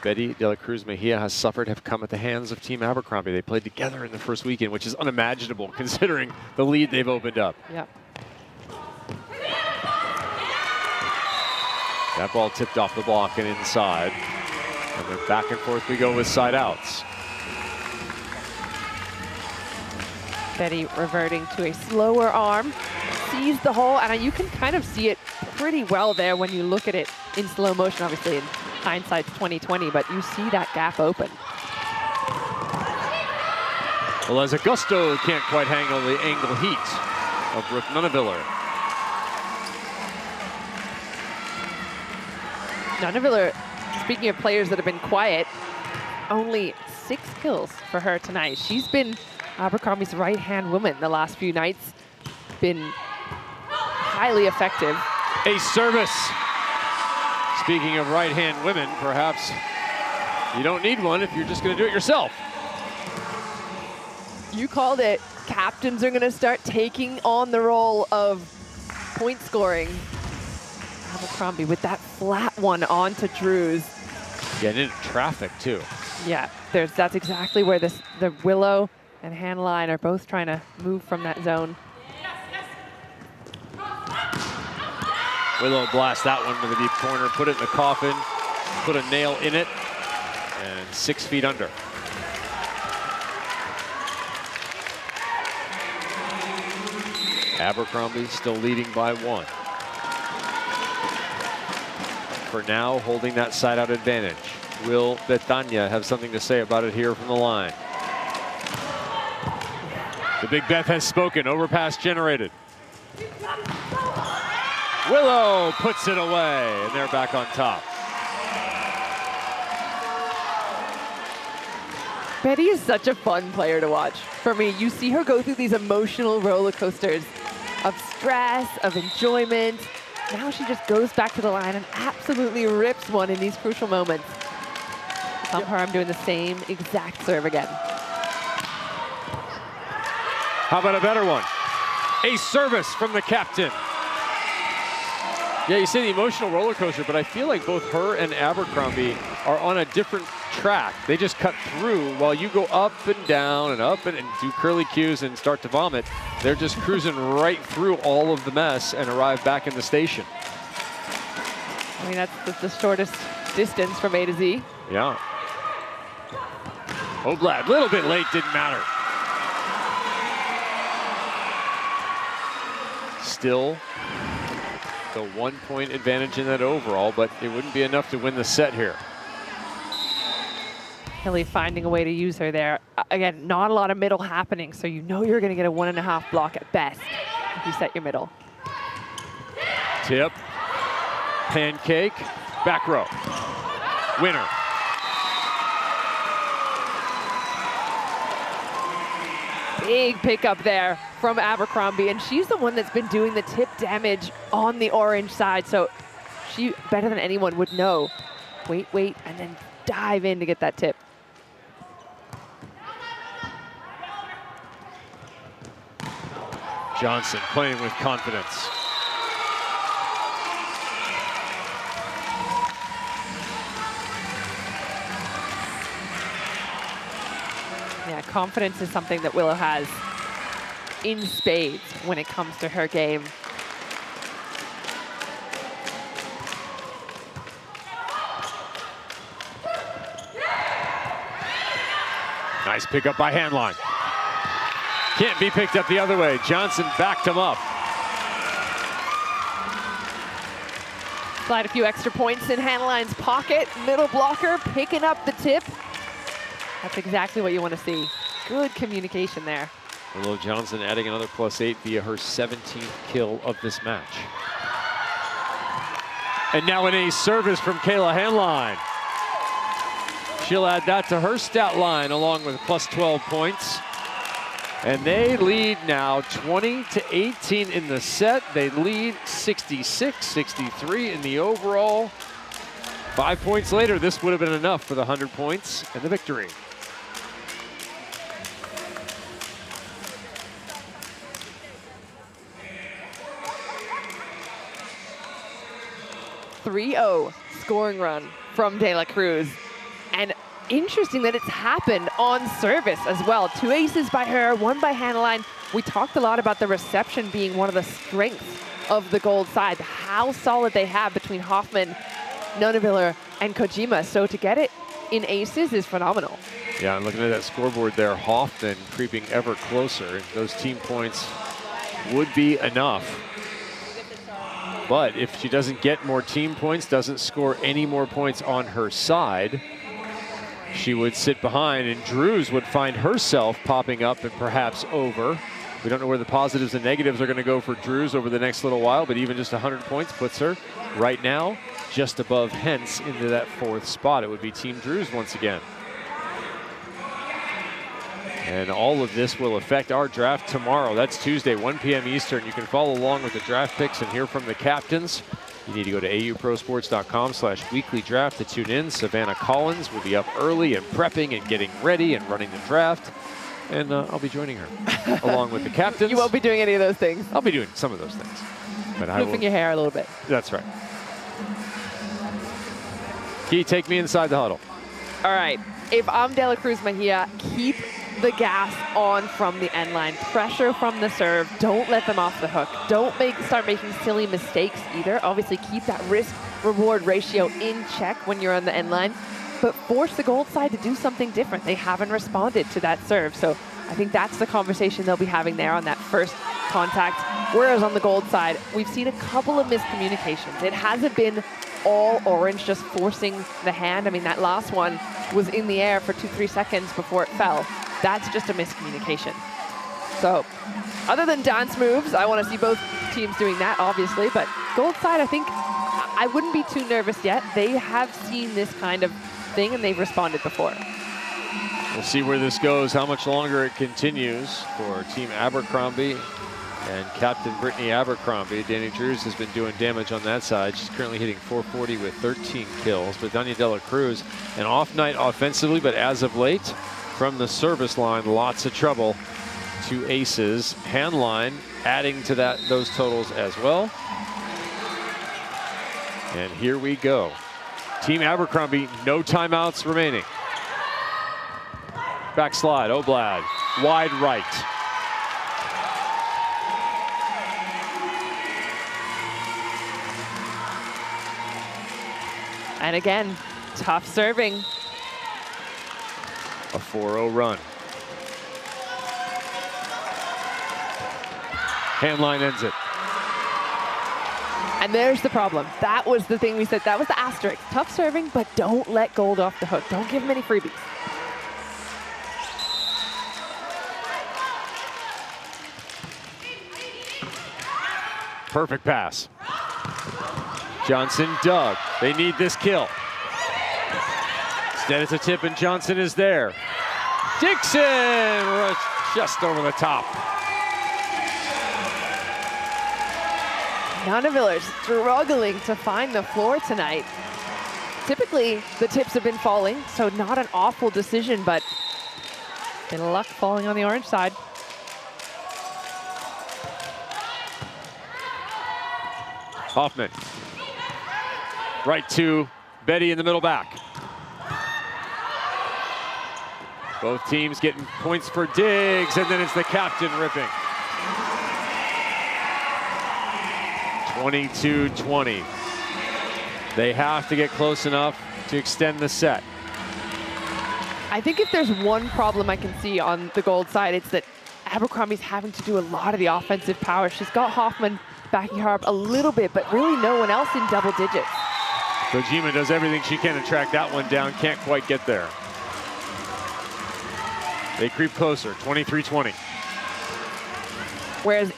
Betty de la Cruz Mejia has suffered have come at the hands of Team Abercrombie. They played together in the first weekend, which is unimaginable considering the lead they've opened up. Yep. That ball tipped off the block and inside. And then back and forth we go with side outs. Betty reverting to a slower arm, sees the hole, and you can kind of see it pretty well there when you look at it in slow motion. Obviously, in hindsight's 2020, but you see that gap open. Well, as Augusto can't quite handle the angle heat of Brooke Nuneviller. Nuneviller, speaking of players that have been quiet, only 6 kills for her tonight. She's been Abercrombie's right-hand woman the last few nights. Been highly effective. A service. Speaking of right-hand women, perhaps you don't need one if you're just going to do it yourself. You called it. Captains are going to start taking on the role of point scoring. Abercrombie with that flat one onto Drews. Getting into traffic, too. Yeah, that's exactly where the Willow and Handline are both trying to move from that zone. Willow blast that one to the deep corner, put it in the coffin, put a nail in it, and 6 feet under. Abercrombie still leading by 1. For now, holding that side out advantage. Will Betania have something to say about it here from the line? The Big Beth has spoken, overpass generated. Willow puts it away, and they're back on top. Betty is such a fun player to watch. For me, you see her go through these emotional roller coasters of stress, of enjoyment. Now she just goes back to the line and absolutely rips one in these crucial moments. Somehow I'm doing the same exact serve again. How about a better one? A service from the captain. Yeah, you say the emotional roller coaster, but I feel like both her and Abercrombie are on a different track. They just cut through while you go up and down and up and do curly cues and start to vomit. They're just cruising right through all of the mess and arrive back in the station. I mean, that's the shortest distance from A to Z. Yeah. Oblad, little bit late, didn't matter. Still the 1 point advantage in that overall, but it wouldn't be enough to win the set here. Hilly finding a way to use her there. Again, not a lot of middle happening, so you know you're going to get a 1.5 block at best if you set your middle. Tip, pancake, back row, winner. Big pickup there from Abercrombie, and she's the one that's been doing the tip damage on the orange side, so she, better than anyone, would know. Wait, and then dive in to get that tip. Johnson playing with confidence. Yeah, confidence is something that Willow has in spades when it comes to her game. Nice pickup by Handline. Can't be picked up the other way. Johnson backed him up. Slide a few extra points in Handline's pocket. Middle blocker picking up the tip. That's exactly what you want to see. Good communication there. Willow Johnson adding another +8 via her 17th kill of this match. And now an ace service from Kayla Handline. She'll add that to her stat line along with +12 points. And they lead now 20-18 in the set. They lead 66-63 in the overall. 5 points later, this would have been enough for the 100 points and the victory. .30 scoring run from De La Cruz. And interesting that it's happened on service as well. 2 aces by her, 1 by Handline. We talked a lot about the reception being one of the strengths of the gold side, how solid they have between Hoffman, Nonneveller, and Kojima. So to get it in aces is phenomenal. Yeah, and looking at that scoreboard there, Hoffman creeping ever closer. Those team points would be enough. But if she doesn't get more team points, doesn't score any more points on her side, she would sit behind, and Drews would find herself popping up and perhaps over. We don't know where the positives and negatives are going to go for Drews over the next little while, but even just 100 points puts her right now just above Hentz into that 4th spot. It would be Team Drews once again. And all of this will affect our draft tomorrow. That's Tuesday, 1 p.m. Eastern. You can follow along with the draft picks and hear from the captains. You need to go to auprosports.com/weeklydraft to tune in. Savannah Collins will be up early and prepping and getting ready and running the draft. And I'll be joining her along with the captains. You won't be doing any of those things. I'll be doing some of those things. But Moving your hair a little bit. That's right. Key, take me inside the huddle. All right. If I'm De La Cruz Mejia, keep the gas on from the end line. Pressure from the serve. Don't let them off the hook. Don't start making silly mistakes either. Obviously, keep that risk-reward ratio in check when you're on the end line. But force the gold side to do something different. They haven't responded to that serve. So I think that's the conversation they'll be having there on that first contact. Whereas on the gold side, we've seen a couple of miscommunications. It hasn't been all orange, just forcing the hand. I mean, that last one was in the air for 2-3 seconds before it fell. That's just a miscommunication. So other than dance moves, I want to see both teams doing that, obviously. But gold side, I think I wouldn't be too nervous yet. They have seen this kind of thing and they've responded before. We'll see where this goes, how much longer it continues for Team Abercrombie and Captain Brittany Abercrombie. Danny Drews has been doing damage on that side. She's currently hitting .440 with 13 kills. But Danya De La Cruz, an off night offensively, but as of late, from the service line, lots of trouble. 2 aces. Handline adding to those totals as well. And here we go. Team Abercrombie, no timeouts remaining. Backslide, Oblad, wide right. And again, tough serving. A 4-0 run. Handline ends it. And there's the problem. That was the thing we said. That was the asterisk. Tough serving, but don't let Gold off the hook. Don't give him any freebies. Perfect pass. Johnson dug. They need this kill. Instead it's a tip and Johnson is there. Dixon rush just over the top. Nunavillers struggling to find the floor tonight. Typically, the tips have been falling, so not an awful decision, but bit of luck falling on the orange side. Hoffman. Right to Betty in the middle back. Both teams getting points for Diggs, and then it's the captain ripping. 22-20. They have to get close enough to extend the set. I think if there's one problem I can see on the Gold side, it's that Abercrombie's having to do a lot of the offensive power. She's got Hoffman backing her up a little bit, but really no one else in double digits. Kojima does everything she can to track that one down, can't quite get there. They creep closer, 23-20. Whereas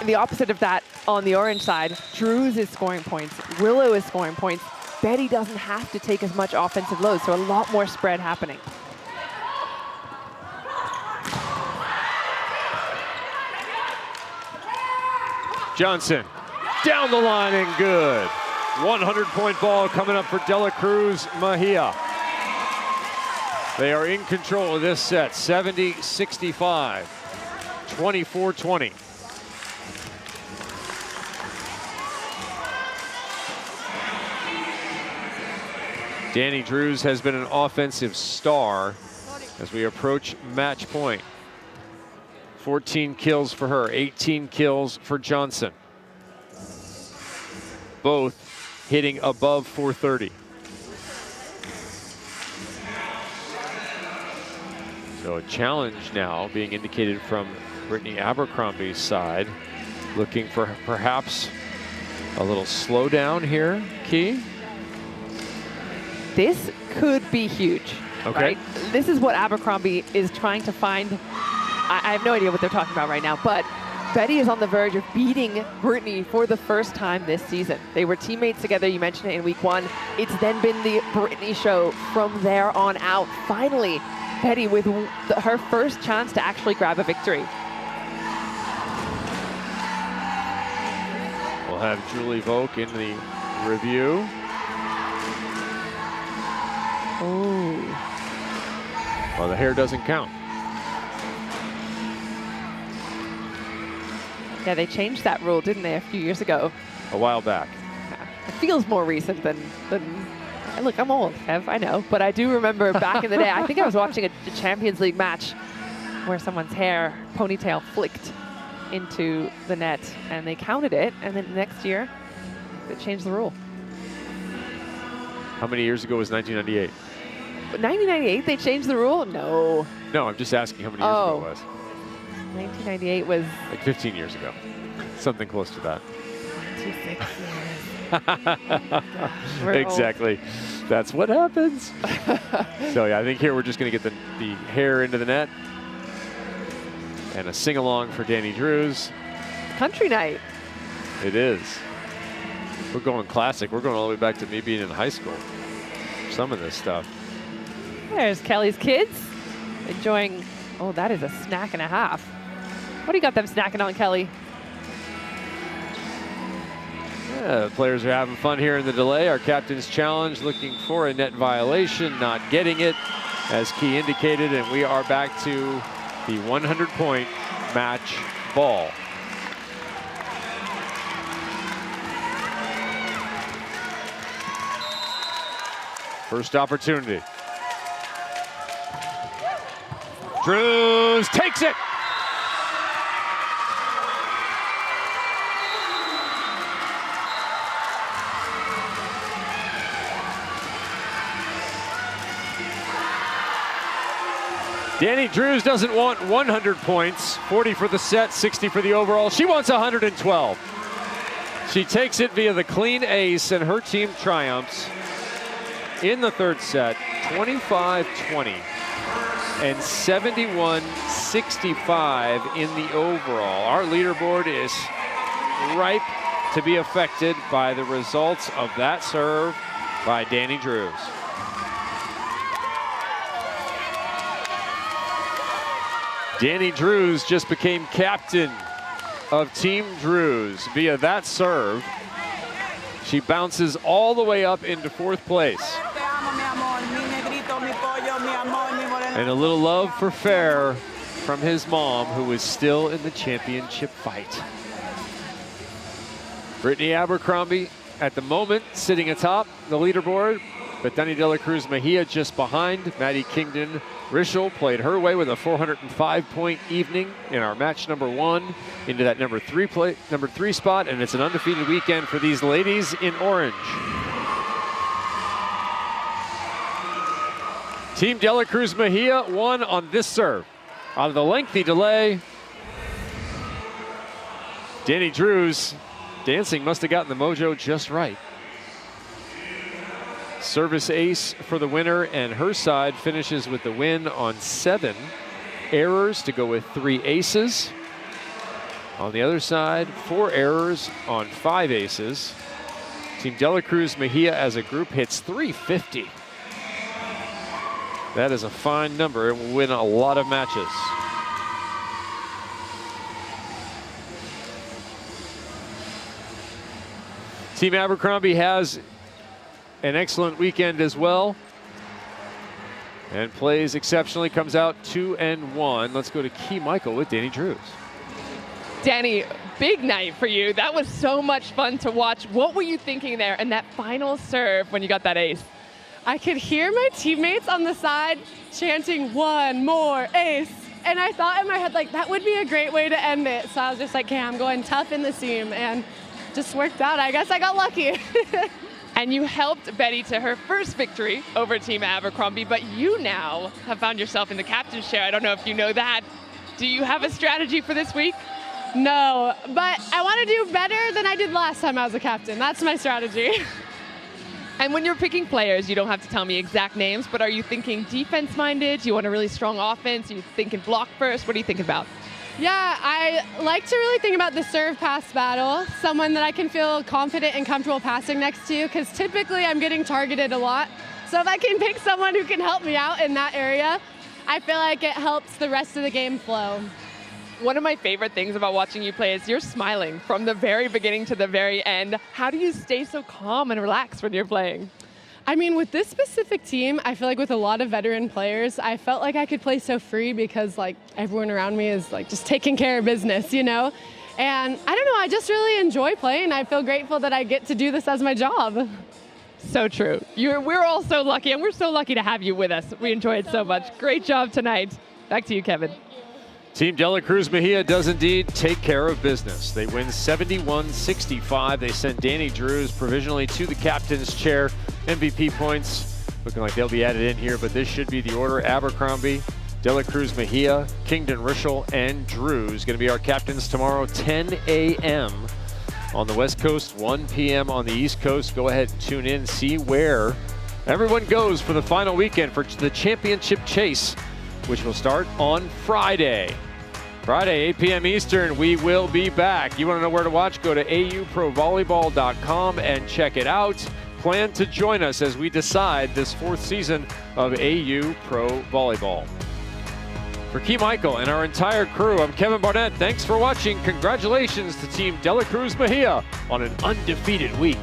the opposite of that on the orange side, Drews is scoring points, Willow is scoring points. Betty doesn't have to take as much offensive load, so a lot more spread happening. Johnson, down the line and good. 100-point ball coming up for Dela Cruz Mejia. They are in control of this set, 70-65, 24-20. Danny Drews has been an offensive star as we approach match point. 14 kills for her, 18 kills for Johnson. Both hitting above 430. So a challenge now being indicated from Brittany Abercrombie's side, looking for perhaps a little slowdown here, Key. This could be huge. Okay. Right? This is what Abercrombie is trying to find. I have no idea what they're talking about right now, but Betty is on the verge of beating Brittany for the first time this season. They were teammates together, you mentioned it in week 1. It's then been the Brittany show from there on out. Finally, Betty with her first chance to actually grab a victory. We'll have Julie Volk in the review. Oh. Well, the hair doesn't count. Yeah, they changed that rule, didn't they, a few years ago? A while back. It feels more recent than look, I'm old, Kev, I know. But I do remember back in the day, I think I was watching a Champions League match where someone's hair, ponytail, flicked into the net, and they counted it, and then next year, they changed the rule. How many years ago was 1998? 1998, they changed the rule? No. No, I'm just asking how many years ago it was. 1998 was... Like 15 years ago. Something close to that. 26 years. Exactly. That's what happens. So yeah, I think here we're just going to get the hair into the net. And a sing-along for Danny Drews. Country night. It is. We're going classic. We're going all the way back to me being in high school. Some of this stuff. There's Kelly's kids enjoying, oh, that is a snack and a half. What do you got them snacking on, Kelly? Yeah, the players are having fun here in the delay. Our captain's challenge, looking for a net violation, not getting it, as Key indicated, and we are back to the 100-point match ball. First opportunity. Drews takes it. Danny Drews doesn't want 100 points, 40 for the set, 60 for the overall. She wants 112. She takes it via the clean ace, and her team triumphs in the third set, 25-20 and 71-65 in the overall. Our leaderboard is ripe to be affected by the results of that serve by Danny Drews. Danny Drews just became captain of Team Drews via that serve. She bounces all the way up into fourth place. And a little love for Fair from his mom, who is still in the championship fight. Brittany Abercrombie at the moment sitting atop the leaderboard, but Dani de la Cruz Mejia just behind. Maddie Kingdon Rischel played her way with a 405-point evening in our match number 1 into that number 3 spot, and it's an undefeated weekend for these ladies in orange. Team de la Cruz Mejia won on this serve. Out of the lengthy delay, Danny Drews dancing must have gotten the mojo just right. Service ace for the winner, and her side finishes with the win on 7 errors to go with 3 aces. On the other side, 4 errors on 5 aces. Team de la Cruz Mejia as a group hits 350. That is a fine number and will win a lot of matches. Team Abercrombie has an excellent weekend as well, and plays exceptionally, comes out 2-1. Let's go to Key Michael with Danny Drews. Danny, big night for you. That was so much fun to watch. What were you thinking there in that final serve when you got that ace? I could hear my teammates on the side chanting, "1 more ace." And I thought in my head, like, that would be a great way to end it. So I was just like, okay, I'm going tough in the seam, and just worked out. I guess I got lucky. And you helped Betty to her first victory over Team Abercrombie, but you now have found yourself in the captain's chair. I don't know if you know that. Do you have a strategy for this week? No, but I want to do better than I did last time I was a captain. That's my strategy. And when you're picking players, you don't have to tell me exact names, but are you thinking defense-minded? Do you want a really strong offense? Are you thinking block first? What are you thinking about? Yeah, I like to really think about the serve-pass battle, someone that I can feel confident and comfortable passing next to, because typically I'm getting targeted a lot. So if I can pick someone who can help me out in that area, I feel like it helps the rest of the game flow. One of my favorite things about watching you play is you're smiling from the very beginning to the very end. How do you stay so calm and relaxed when you're playing? I mean, with this specific team, I feel like with a lot of veteran players, I felt like I could play so free because, like, everyone around me is, like, just taking care of business, you know? And I don't know, I just really enjoy playing. I feel grateful that I get to do this as my job. So true. We're all so lucky, and we're so lucky to have you with us. We enjoy it so much. Great job tonight. Back to you, Kevin. Team de la Cruz Mejia does indeed take care of business. They win 71-65. They send Danny Drews provisionally to the captain's chair. MVP points looking like they'll be added in here, but this should be the order. Abercrombie, de la Cruz Mejia, Kingdon Rischel, and Drews going to be our captains tomorrow, 10 a.m. on the West Coast, 1 p.m. on the East Coast. Go ahead and tune in, see where everyone goes for the final weekend for the championship chase, which will start on Friday. Friday, 8 p.m. Eastern, we will be back. You want to know where to watch? Go to auprovolleyball.com and check it out. Plan to join us as we decide this 4th season of AU Pro Volleyball. For Key Michael and our entire crew, I'm Kevin Barnett. Thanks for watching. Congratulations to Team de la Cruz Mejia on an undefeated week.